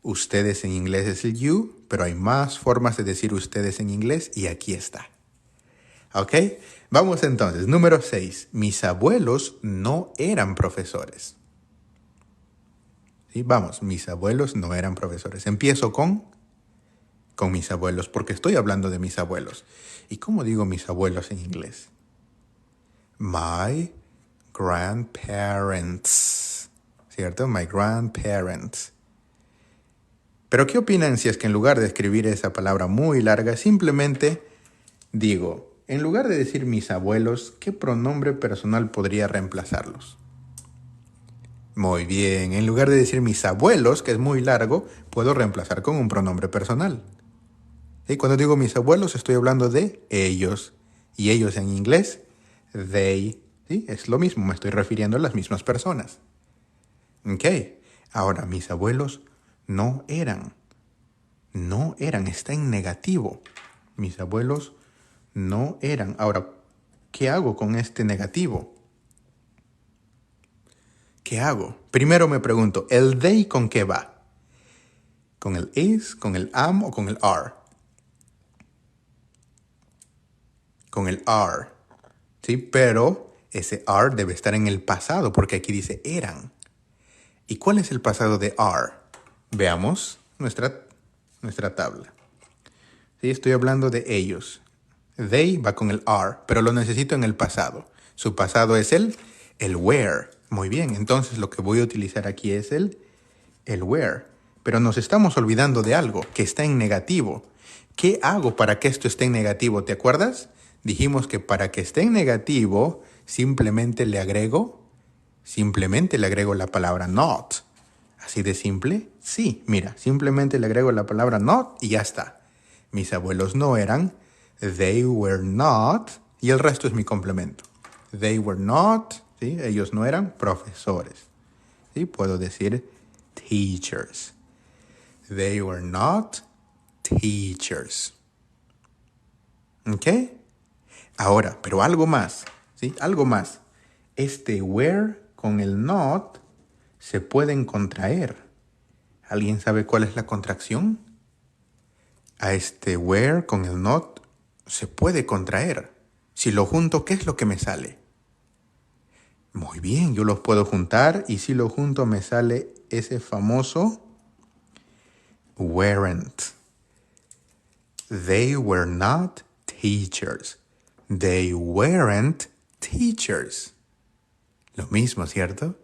ustedes en inglés es el you, pero hay más formas de decir ustedes en inglés y aquí está. ¿Ok? Vamos entonces, número 6. Mis abuelos no eran profesores. ¿Sí? Vamos, mis abuelos no eran profesores. Empiezo con mis abuelos, porque estoy hablando de mis abuelos. ¿Y cómo digo mis abuelos en inglés? My grandparents. ¿cierto? My grandparents. Pero ¿qué opinan si es que en lugar de escribir esa palabra muy larga, simplemente digo, en lugar de decir mis abuelos, ¿qué pronombre personal podría reemplazarlos? Muy bien, en lugar de decir mis abuelos, que es muy largo, puedo reemplazar con un pronombre personal. Y cuando digo mis abuelos, estoy hablando de ellos. Y ellos en inglés, they. ¿Sí? Es lo mismo, me estoy refiriendo a las mismas personas. Ok, ahora mis abuelos no eran. No eran, está en negativo. Mis abuelos no eran. Ahora, ¿qué hago con este negativo? ¿Qué hago? Primero me pregunto, ¿el they con qué va? ¿Con el is, con el am o con el are? Con el are. ¿Sí? Pero ese are debe estar en el pasado porque aquí dice eran. ¿Y cuál es el pasado de are? Veamos nuestra tabla. ¿Sí? Estoy hablando de ellos. They va con el are, pero lo necesito en el pasado. Su pasado es el were. Muy bien, entonces lo que voy a utilizar aquí es el were. Pero nos estamos olvidando de algo que está en negativo. ¿Qué hago para que esto esté en negativo? ¿Te acuerdas? Dijimos que para que esté en negativo, simplemente le agrego la palabra not. ¿Así de simple? Sí, mira, simplemente le agrego la palabra not y ya está. Mis abuelos no eran, they were not, y el resto es mi complemento. They were not, ¿sí? Ellos no eran profesores. ¿Sí? Puedo decir teachers. They were not teachers. ¿Ok? Ahora, pero algo más, ¿sí? Algo más. Este were con el not se pueden contraer. ¿Alguien sabe cuál es la contracción? A este were con el not se puede contraer. Si lo junto, ¿qué es lo que me sale? Muy bien, yo los puedo juntar y si lo junto me sale ese famoso weren't. They were not teachers. They weren't teachers. Lo mismo, ¿cierto?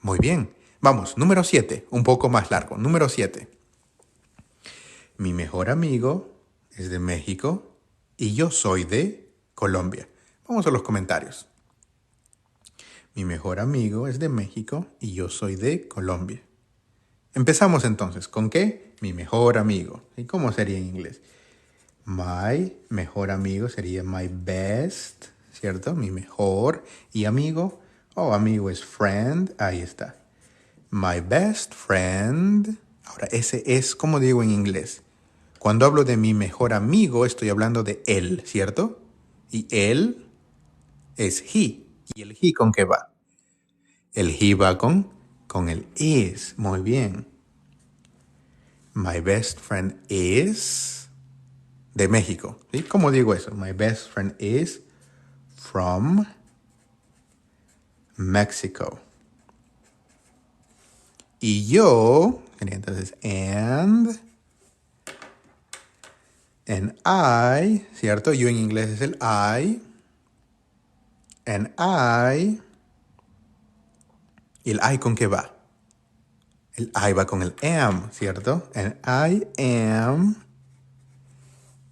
Muy bien. Vamos, número 7, un poco más largo. Número 7. Mi mejor amigo es de México y yo soy de Colombia. Vamos a los comentarios. Mi mejor amigo es de México y yo soy de Colombia. Empezamos entonces. ¿Con qué? Mi mejor amigo. ¿Y cómo sería en inglés? My mejor amigo sería my best, ¿cierto? Mi mejor. Y amigo, amigo es friend. Ahí está. My best friend. Ahora, ese es, ¿cómo digo en inglés? Cuando hablo de mi mejor amigo, estoy hablando de él, ¿cierto? Y él es he. ¿Y el he con qué va? El he va con el is. Muy bien. My best friend is de México. ¿Sí? ¿Cómo digo eso? My best friend is from Mexico. Y yo, entonces, and I, ¿cierto? Yo en inglés es el I. And I. ¿Y el I con qué va? El I va con el am, ¿cierto? And I am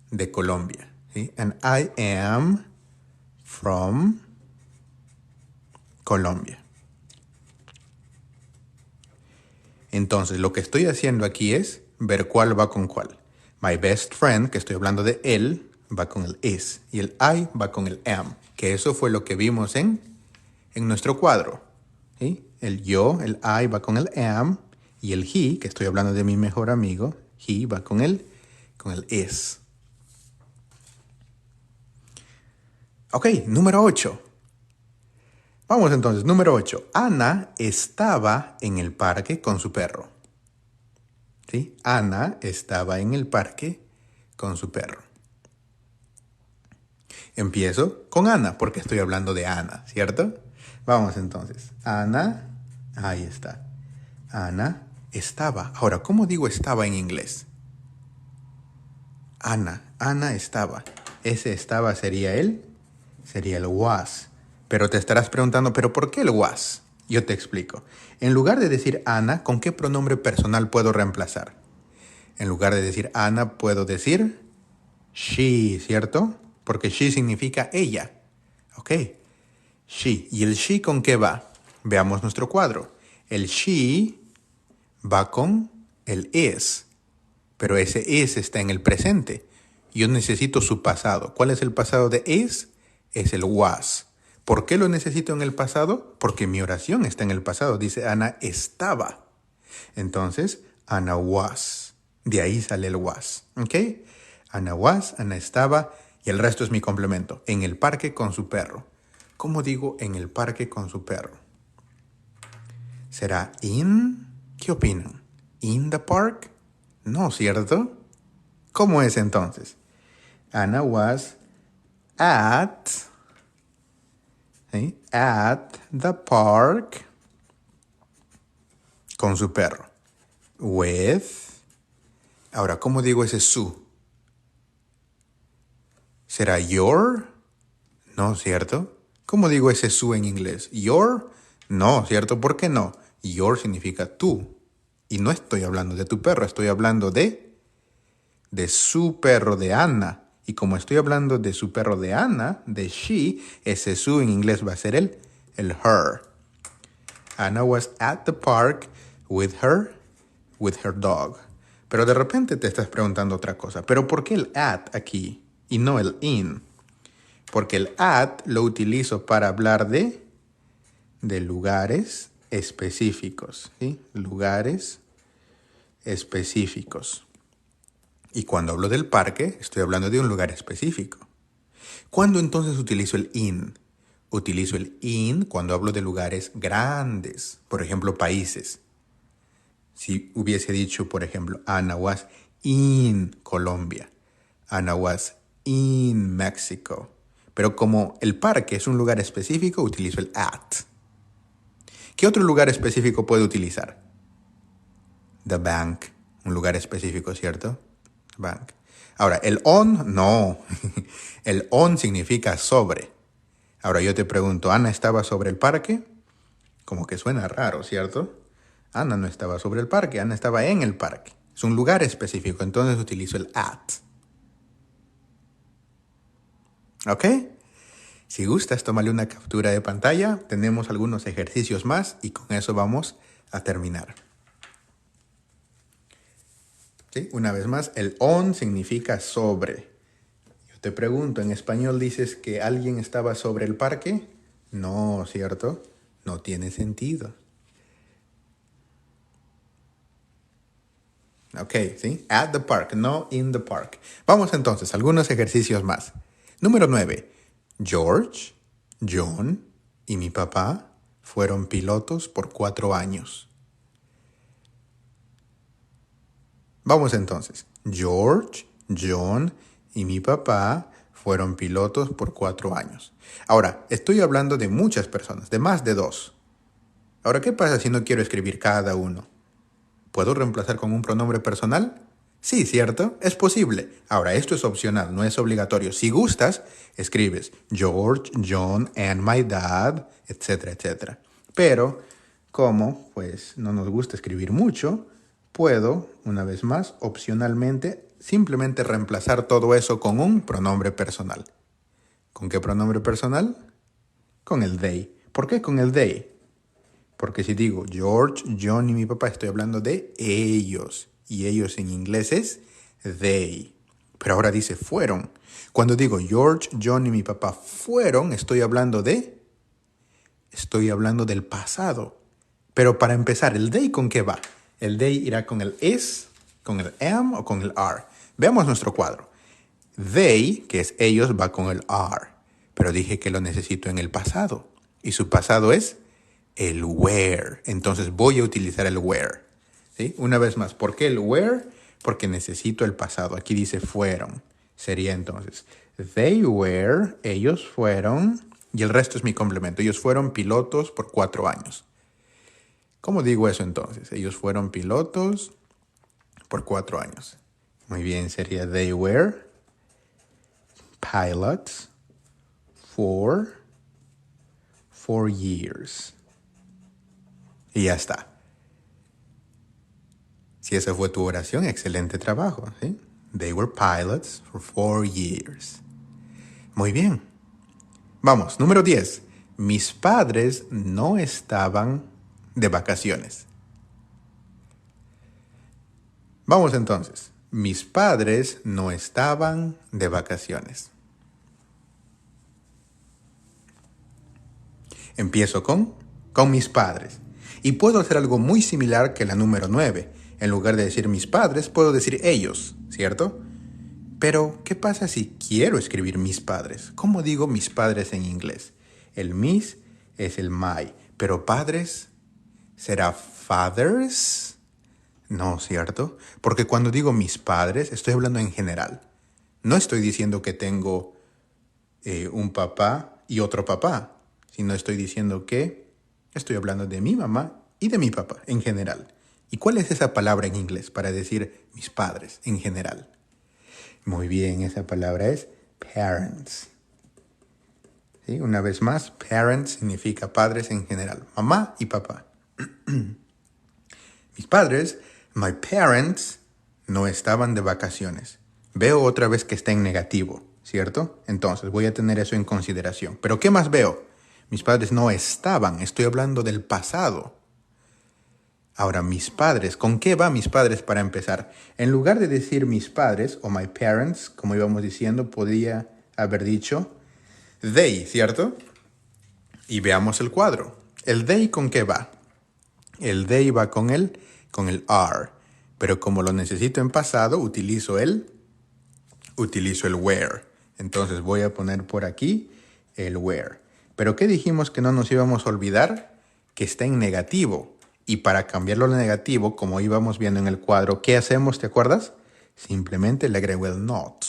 de Colombia. ¿Sí? And I am from Colombia. Entonces, lo que estoy haciendo aquí es ver cuál va con cuál. My best friend, que estoy hablando de él, va con el is. Y el I va con el am. Que eso fue lo que vimos en nuestro cuadro. ¿Sí? El yo, el I va con el am. Y el he, que estoy hablando de mi mejor amigo, he va con el is. Ok, número 8. Vamos entonces, número 8. Ana estaba en el parque con su perro. ¿Sí? Ana estaba en el parque con su perro. Empiezo con Ana, porque estoy hablando de Ana, ¿cierto? Vamos entonces. Ana, ahí está. Ana estaba. Ahora, ¿cómo digo estaba en inglés? Ana estaba. Ese estaba sería el was. Pero te estarás preguntando, ¿pero por qué el was? Yo te explico. En lugar de decir Ana, ¿con qué pronombre personal puedo reemplazar? En lugar de decir Ana, puedo decir she, ¿cierto? Porque she significa ella. Ok. She. ¿Y el she con qué va? Veamos nuestro cuadro. El she va con el is. Pero ese is está en el presente. Yo necesito su pasado. ¿Cuál es el pasado de is? Es el was. ¿Por qué lo necesito en el pasado? Porque mi oración está en el pasado. Dice Ana estaba. Entonces, Ana was. De ahí sale el was. ¿Ok? Ana was, Ana estaba y el resto es mi complemento. En el parque con su perro. ¿Cómo digo en el parque con su perro? ¿Será in? ¿Qué opinan? ¿In the park? No, ¿cierto? ¿Cómo es entonces? Anna was at, ¿sí? At the park con su perro. With. Ahora, ¿cómo digo ese su? ¿Será your? No, ¿cierto? ¿Cómo digo ese su en inglés? Your? No, ¿cierto? ¿Por qué no? Your significa tú. Y no estoy hablando de tu perro, estoy hablando de su perro, de Anna. Y como estoy hablando de su perro de Anna, de she, ese su en inglés va a ser el her. Anna was at the park with her dog. Pero de repente te estás preguntando otra cosa. ¿Pero por qué el at aquí y no el in? Porque el at lo utilizo para hablar de lugares específicos, ¿sí? Lugares específicos. Y cuando hablo del parque, estoy hablando de un lugar específico. ¿Cuándo entonces utilizo el in? Utilizo el in cuando hablo de lugares grandes, por ejemplo, países. Si hubiese dicho, por ejemplo, Anna was in Colombia, Anna was in Mexico. Pero como el parque es un lugar específico, utilizo el at. ¿Qué otro lugar específico puedo utilizar? The bank, un lugar específico, ¿cierto? Bank. Ahora, el on, no. El on significa sobre. Ahora yo te pregunto, ¿Ana estaba sobre el parque? Como que suena raro, ¿cierto? Ana no estaba sobre el parque, Ana estaba en el parque. Es un lugar específico, entonces utilizo el at. ¿Ok? Si gustas, tómale una captura de pantalla. Tenemos algunos ejercicios más y con eso vamos a terminar. ¿Sí? Una vez más, el on significa sobre. Yo te pregunto, ¿en español dices que alguien estaba sobre el parque? No, ¿cierto? No tiene sentido. Ok, ¿sí? At the park, no in the park. Vamos entonces, algunos ejercicios más. Número 9. George, John y mi papá fueron pilotos por 4 años. Vamos entonces. George, John y mi papá fueron pilotos por 4 años. Ahora, estoy hablando de muchas personas, de más de 2. Ahora, ¿qué pasa si no quiero escribir cada uno? ¿Puedo reemplazar con un pronombre personal? Sí, ¿cierto? Es posible. Ahora, esto es opcional, no es obligatorio. Si gustas, escribes George, John, and my dad, etcétera, etcétera. Pero, como pues no nos gusta escribir mucho, puedo, una vez más, opcionalmente, simplemente reemplazar todo eso con un pronombre personal. ¿Con qué pronombre personal? Con el they. ¿Por qué con el they? Porque si digo George, John y mi papá, estoy hablando de ellos. Y ellos en inglés es they. Pero ahora dice fueron. Cuando digo George, John y mi papá fueron, estoy hablando del pasado. Pero para empezar, ¿el they con qué va? El they irá con el is, con el am o con el are. Veamos nuestro cuadro. They, que es ellos, va con el are. Pero dije que lo necesito en el pasado. Y su pasado es el where. Entonces voy a utilizar el where. ¿Sí? Una vez más, ¿por qué el where? Porque necesito el pasado. Aquí dice fueron. Sería entonces, they were, ellos fueron, y el resto es mi complemento. Ellos fueron pilotos por 4 años. ¿Cómo digo eso entonces? Ellos fueron pilotos por 4 años. Muy bien, sería they were pilots for 4 years. Y ya está. Si esa fue tu oración, excelente trabajo, ¿sí? They were pilots for 4 years. Muy bien. Vamos, número 10. Mis padres no estaban de vacaciones. Vamos entonces. Mis padres no estaban de vacaciones. Empiezo con mis padres. Y puedo hacer algo muy similar que la número 9. En lugar de decir mis padres, puedo decir ellos, ¿cierto? Pero, ¿qué pasa si quiero escribir mis padres? ¿Cómo digo mis padres en inglés? El mis es el my, pero padres será fathers. No, ¿cierto? Porque cuando digo mis padres, estoy hablando en general. No estoy diciendo que tengo un papá y otro papá, sino estoy diciendo que estoy hablando de mi mamá y de mi papá en general. ¿Y cuál es esa palabra en inglés para decir mis padres en general? Muy bien, esa palabra es parents. ¿Sí? Una vez más, parents significa padres en general, mamá y papá. Mis padres, my parents, no estaban de vacaciones. Veo otra vez que está en negativo, ¿cierto? Entonces voy a tener eso en consideración. ¿Pero qué más veo? Mis padres no estaban, estoy hablando del pasado. Ahora, mis padres, ¿con qué va mis padres para empezar? En lugar de decir mis padres o my parents, como íbamos diciendo, podría haber dicho they, ¿cierto? Y veamos el cuadro. ¿El they con qué va? El they va con el are. Pero como lo necesito en pasado, utilizo el where. Entonces voy a poner por aquí el where. Pero ¿qué dijimos que no nos íbamos a olvidar? Que está en negativo. Y para cambiarlo a negativo, como íbamos viendo en el cuadro, ¿qué hacemos? ¿Te acuerdas? Simplemente le agrego el not.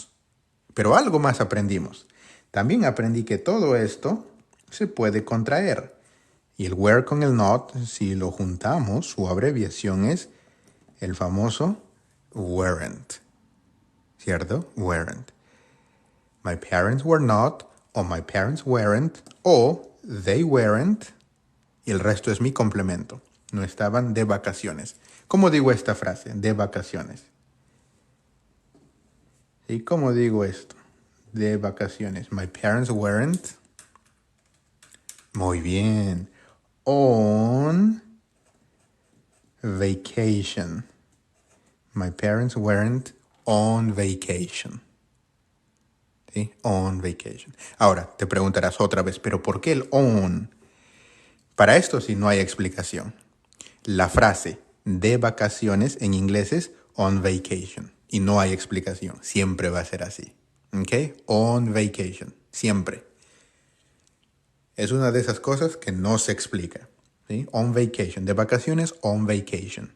Pero algo más aprendimos. También aprendí que todo esto se puede contraer. Y el where con el not, si lo juntamos, su abreviación es el famoso weren't. ¿Cierto? Weren't. My parents were not, o my parents weren't, o they weren't, y el resto es mi complemento. No estaban de vacaciones. ¿Cómo digo esta frase? De vacaciones. ¿Y cómo digo esto? De vacaciones. My parents weren't. Muy bien. On vacation. My parents weren't on vacation. ¿Sí? On vacation. Ahora, te preguntarás otra vez, ¿pero por qué el on? Para esto sí no hay explicación. La frase de vacaciones en inglés es on vacation. Y no hay explicación. Siempre va a ser así. ¿Ok? On vacation. Siempre. Es una de esas cosas que no se explica. ¿Sí? On vacation. De vacaciones, on vacation.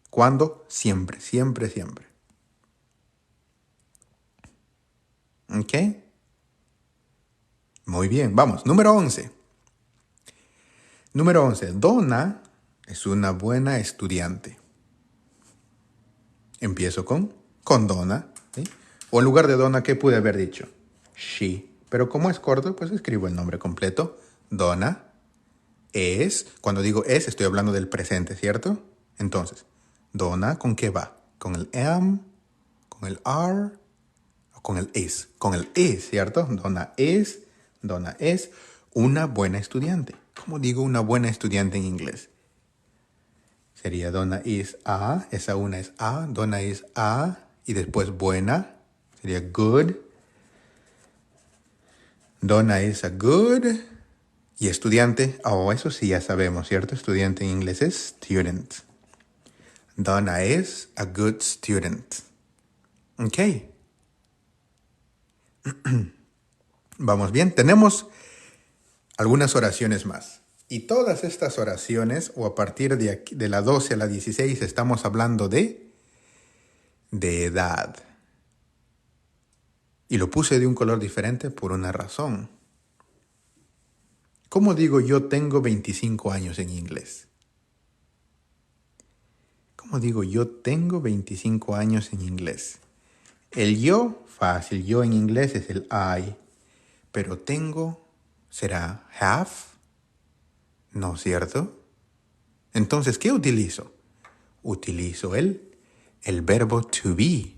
¿Cuándo? Siempre, siempre, siempre. ¿Ok? Muy bien, vamos. Número 11. Número 11. Donna es una buena estudiante. Empiezo con Donna. ¿Sí? O en lugar de Donna, ¿qué pude haber dicho? She. Pero como es corto, pues escribo el nombre completo. Donna es. Cuando digo es, estoy hablando del presente, ¿cierto? Entonces, Donna, ¿con qué va? ¿Con el am? ¿Con el are? ¿O con el is? Con el is, ¿cierto? Donna es una buena estudiante. ¿Cómo digo una buena estudiante en inglés? Sería Donna is a, esa una es a, Donna is a, y después buena, sería good. Donna is a good. Y estudiante, eso sí ya sabemos, ¿cierto? Estudiante en inglés es student. Donna is a good student. Ok. Vamos bien, tenemos algunas oraciones más. Y todas estas oraciones, o a partir de la 12 a la 16, estamos hablando de edad. Y lo puse de un color diferente por una razón. ¿Cómo digo yo tengo 25 años en inglés? ¿Cómo digo yo tengo 25 años en inglés? El yo, fácil, yo en inglés es el I. Pero tengo, ¿será have? ¿No, cierto? Entonces, ¿qué utilizo? Utilizo el verbo to be.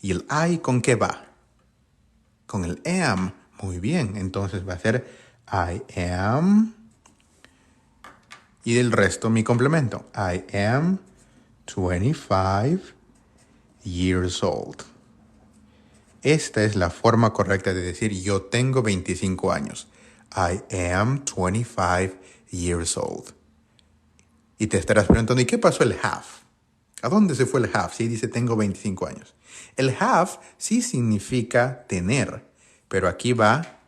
¿Y el I con qué va? Con el am. Muy bien, entonces va a ser I am. Y del resto mi complemento. I am 25 years old. Esta es la forma correcta de decir yo tengo 25 años. I am 25 years old. Y te estarás preguntando, ¿y qué pasó el have? ¿A dónde se fue el have? Sí, dice tengo 25 años. El have sí significa tener, pero aquí va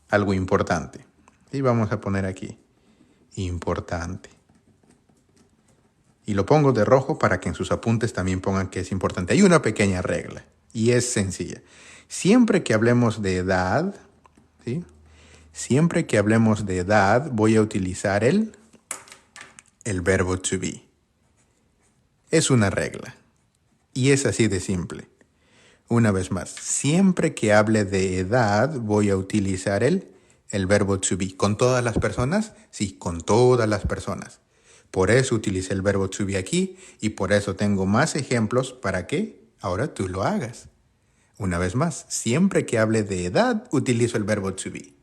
algo importante. Y vamos a poner aquí, importante. Y lo pongo de rojo para que en sus apuntes también pongan que es importante. Hay una pequeña regla y es sencilla. Siempre que hablemos de edad, ¿sí? Siempre que hablemos de edad voy a utilizar el verbo to be. Es una regla. Y es así de simple. Una vez más, siempre que hable de edad voy a utilizar el verbo to be. ¿Con todas las personas? Sí, con todas las personas. Por eso utilicé el verbo to be aquí y por eso tengo más ejemplos para que ahora tú lo hagas. Una vez más, siempre que hable de edad utilizo el verbo to be.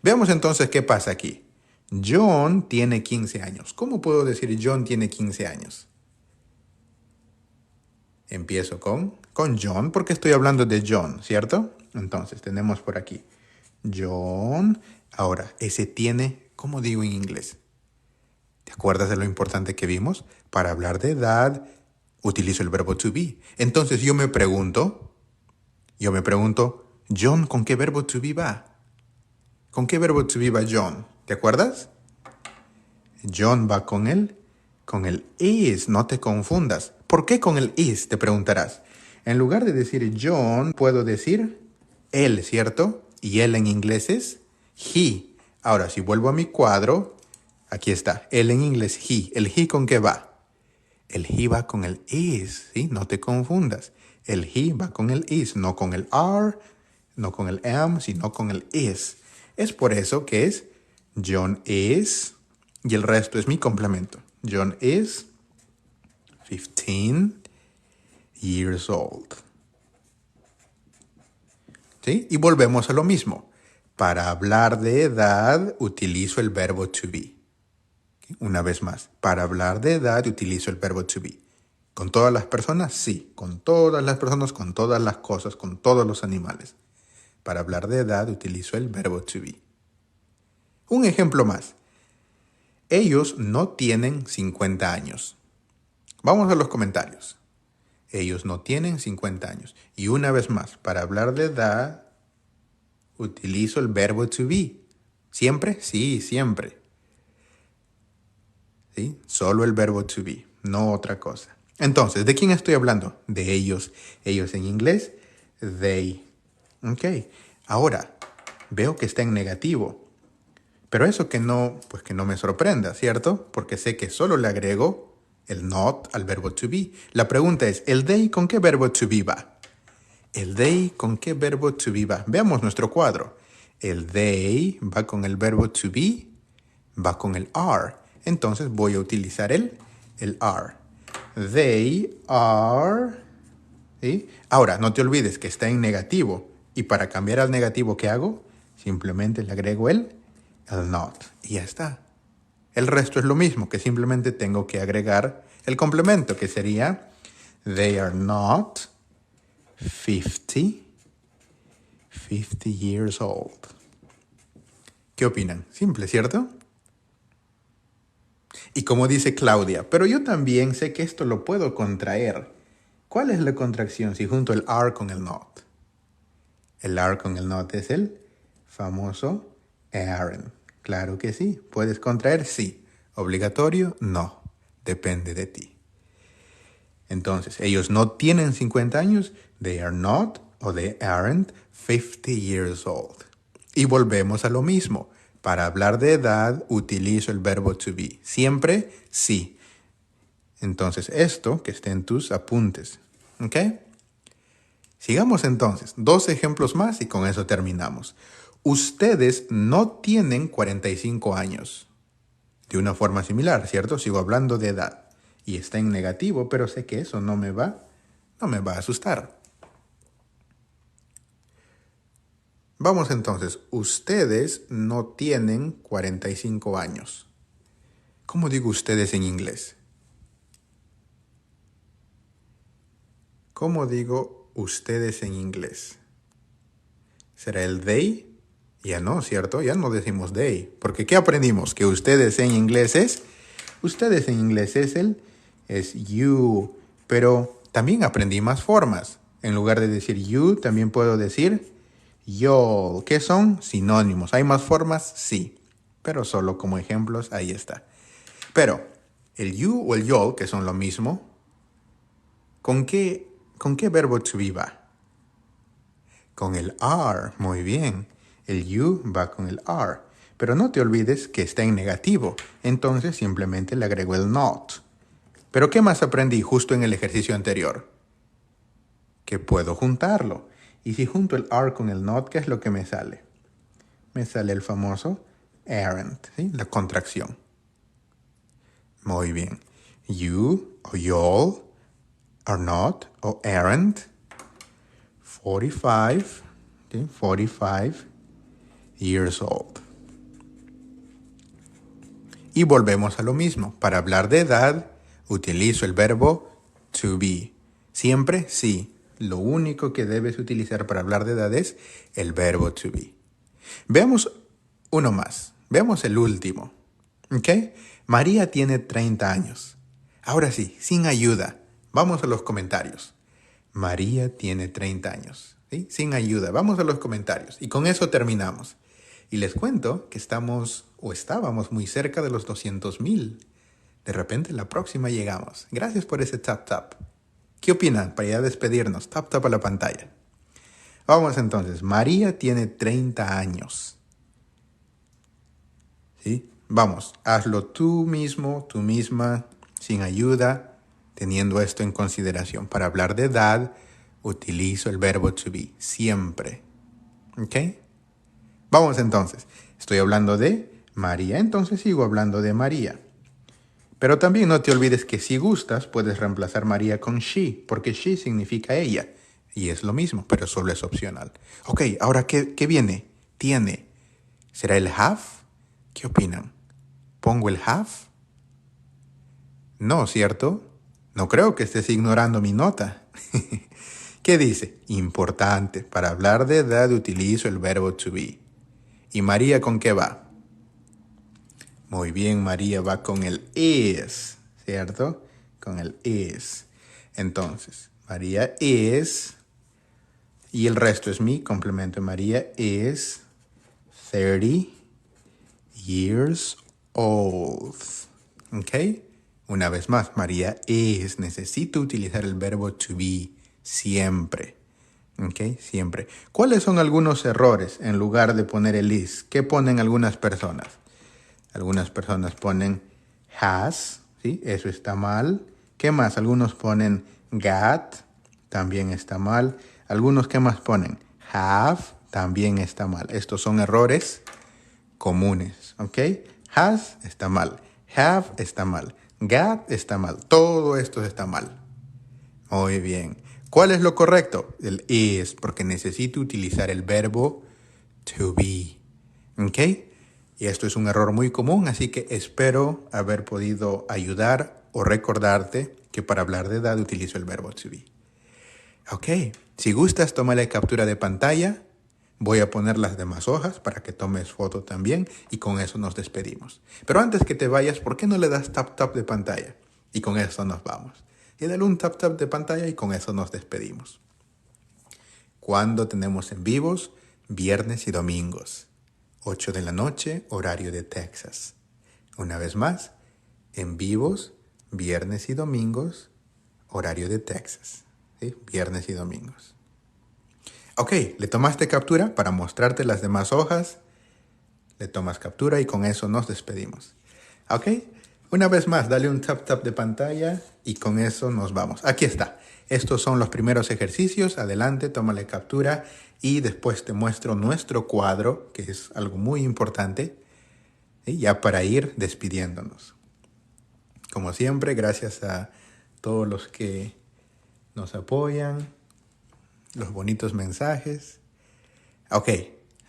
Veamos entonces qué pasa aquí. John tiene 15 años. ¿Cómo puedo decir John tiene 15 años? Empiezo con John porque estoy hablando de John, ¿cierto? Entonces tenemos por aquí John. Ahora, ese tiene, ¿cómo digo en inglés? ¿Te acuerdas de lo importante que vimos? Para hablar de edad, utilizo el verbo to be. Entonces yo me pregunto, John, ¿con qué verbo to be va? ¿Con qué verbo to be va John? ¿Te acuerdas? John va con el is, no te confundas. ¿Por qué con el is? Te preguntarás. En lugar de decir John, puedo decir él, ¿cierto? Y él en inglés es he. Ahora, si vuelvo a mi cuadro, aquí está. Él en inglés, he. ¿El he con qué va? El he va con el is, ¿sí? No te confundas. El he va con el is, no con el are, no con el am, sino con el is. Es por eso que es John is, y el resto es mi complemento. John is 15 years old. ¿Sí? Y volvemos a lo mismo. Para hablar de edad, utilizo el verbo to be. Una vez más, para hablar de edad, utilizo el verbo to be. ¿Con todas las personas? Sí. Con todas las personas, con todas las cosas, con todos los animales. Para hablar de edad, utilizo el verbo to be. Un ejemplo más. Ellos no tienen 50 años. Vamos a los comentarios. Ellos no tienen 50 años. Y una vez más, para hablar de edad, utilizo el verbo to be. ¿Siempre? Sí, siempre. ¿Sí? Solo el verbo to be, no otra cosa. Entonces, ¿de quién estoy hablando? De ellos. Ellos en inglés, they. Ok. Ahora, veo que está en negativo. Pero eso que no me sorprenda, ¿cierto? Porque sé que solo le agrego el not al verbo to be. La pregunta es, ¿el they con qué verbo to be va? ¿El they con qué verbo to be va? Veamos nuestro cuadro. El they va con el verbo to be, va con el are. Entonces voy a utilizar el are. They are. ¿Sí? Ahora, no te olvides que está en negativo. Y para cambiar al negativo, ¿qué hago? Simplemente le agrego el not. Y ya está. El resto es lo mismo, que simplemente tengo que agregar el complemento, que sería they are not 50 years old. ¿Qué opinan? Simple, ¿cierto? Y como dice Claudia, pero yo también sé que esto lo puedo contraer. ¿Cuál es la contracción si junto el are con el not? El are con el not es el famoso Aaron. Claro que sí. ¿Puedes contraer? Sí. ¿Obligatorio? No. Depende de ti. Entonces, ellos no tienen 50 años. They are not o they aren't 50 years old. Y volvemos a lo mismo. Para hablar de edad, utilizo el verbo to be. Siempre sí. Entonces, esto que esté en tus apuntes. ¿Ok? Sigamos entonces. 2 ejemplos más y con eso terminamos. Ustedes no tienen 45 años. de una forma similar, ¿cierto? Sigo hablando de edad y está en negativo, pero sé que eso no me va a asustar. Vamos entonces, ustedes no tienen 45 años. ¿Cómo digo ustedes en inglés? ¿Cómo digo ustedes en inglés? ¿Será el they? Ya no, ¿cierto? Ya no decimos they. Porque ¿qué aprendimos? Que ustedes en inglés es es you. Pero también aprendí más formas. En lugar de decir you, también puedo decir y'all. ¿Qué son? Sinónimos. ¿Hay más formas? Sí. Pero solo como ejemplos, ahí está. Pero el you o el y'all, que son lo mismo, ¿con qué verbo to be va? Con el are, muy bien. El you va con el are. Pero no te olvides que está en negativo. Entonces simplemente le agrego el not. Pero ¿qué más aprendí justo en el ejercicio anterior? Que puedo juntarlo. Y si junto el are con el not, ¿qué es lo que me sale? Me sale el famoso aren't, ¿sí? La contracción. Muy bien. You o y'all are not o aren't 45, ¿sí? 45 years old. Y volvemos a lo mismo. Para hablar de edad, utilizo el verbo to be. Siempre sí. Lo único que debes utilizar para hablar de edad es el verbo to be. Veamos uno más. Veamos el último. ¿Ok? María tiene 30 años. Ahora sí, sin ayuda. Vamos a los comentarios. María tiene 30 años. ¿Sí? Sin ayuda. Vamos a los comentarios. Y con eso terminamos. Y les cuento que estábamos muy cerca de los 200,000. De repente la próxima llegamos. Gracias por ese tap tap. ¿Qué opinan para ya despedirnos? Tap tap a la pantalla. Vamos entonces. María tiene 30 años. ¿Sí? Vamos, hazlo tú mismo, tú misma, sin ayuda, teniendo esto en consideración. Para hablar de edad, utilizo el verbo to be, siempre. ¿Ok? Vamos entonces. Estoy hablando de María, entonces sigo hablando de María. Pero también no te olvides que si gustas, puedes reemplazar María con she, porque she significa ella. Y es lo mismo, pero solo es opcional. Ok, ahora, ¿qué viene? Tiene. ¿Será el have? ¿Qué opinan? ¿Pongo el have? No, ¿cierto? No creo que estés ignorando mi nota. ¿Qué dice? Importante. Para hablar de edad utilizo el verbo to be. ¿Y María con qué va? Muy bien, María va con el is, ¿cierto? Con el is. Entonces, María is, y el resto es mi complemento. María is 30 years old. ¿Ok? Una vez más, María is. Necesito utilizar el verbo to be siempre. ¿Ok? Siempre. ¿Cuáles son algunos errores en lugar de poner el is? ¿Qué ponen algunas personas? Algunas personas ponen has, ¿sí? Eso está mal. ¿Qué más? Algunos ponen got, también está mal. Algunos, ¿qué más ponen? Have, también está mal. Estos son errores comunes, ¿ok? Has está mal, have está mal, got está mal. Todo esto está mal. Muy bien. ¿Cuál es lo correcto? El is, porque necesito utilizar el verbo to be, ¿ok? Y esto es un error muy común, así que espero haber podido ayudar o recordarte que para hablar de edad utilizo el verbo to be. Ok, si gustas, tómale captura de pantalla. Voy a poner las demás hojas para que tomes foto también y con eso nos despedimos. Pero antes que te vayas, ¿por qué no le das tap tap de pantalla? Y con eso nos vamos. Y dale un tap tap de pantalla y con eso nos despedimos. ¿Cuándo tenemos en vivos? Viernes y domingos. 8 de la noche, horario de Texas. Una vez más, en vivos, viernes y domingos, horario de Texas. ¿Sí? Viernes y domingos. Ok, le tomaste captura para mostrarte las demás hojas. Le tomas captura y con eso nos despedimos. Ok, una vez más, dale un tap tap de pantalla y con eso nos vamos. Aquí está. Estos son los primeros ejercicios. Adelante, tómale captura y después te muestro nuestro cuadro, que es algo muy importante. Y ya para ir despidiéndonos. Como siempre, gracias a todos los que nos apoyan, los bonitos mensajes. Ok,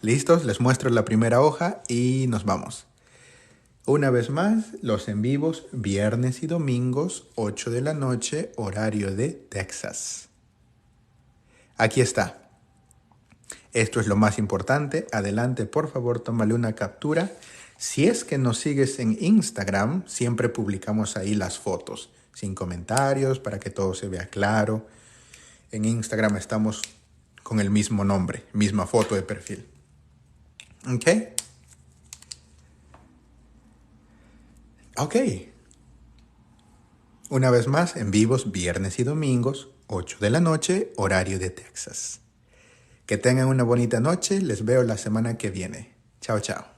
listos, les muestro la primera hoja y nos vamos. Una vez más, los en vivos viernes y domingos, 8 de la noche, horario de Texas. Aquí está. Esto es lo más importante. Adelante, por favor, tómale una captura. Si es que nos sigues en Instagram, siempre publicamos ahí las fotos, sin comentarios, para que todo se vea claro. En Instagram estamos con el mismo nombre, misma foto de perfil. ¿Ok? Ok. Una vez más, en vivos viernes y domingos, 8 de la noche, horario de Texas. Que tengan una bonita noche. Les veo la semana que viene. Chao, chao.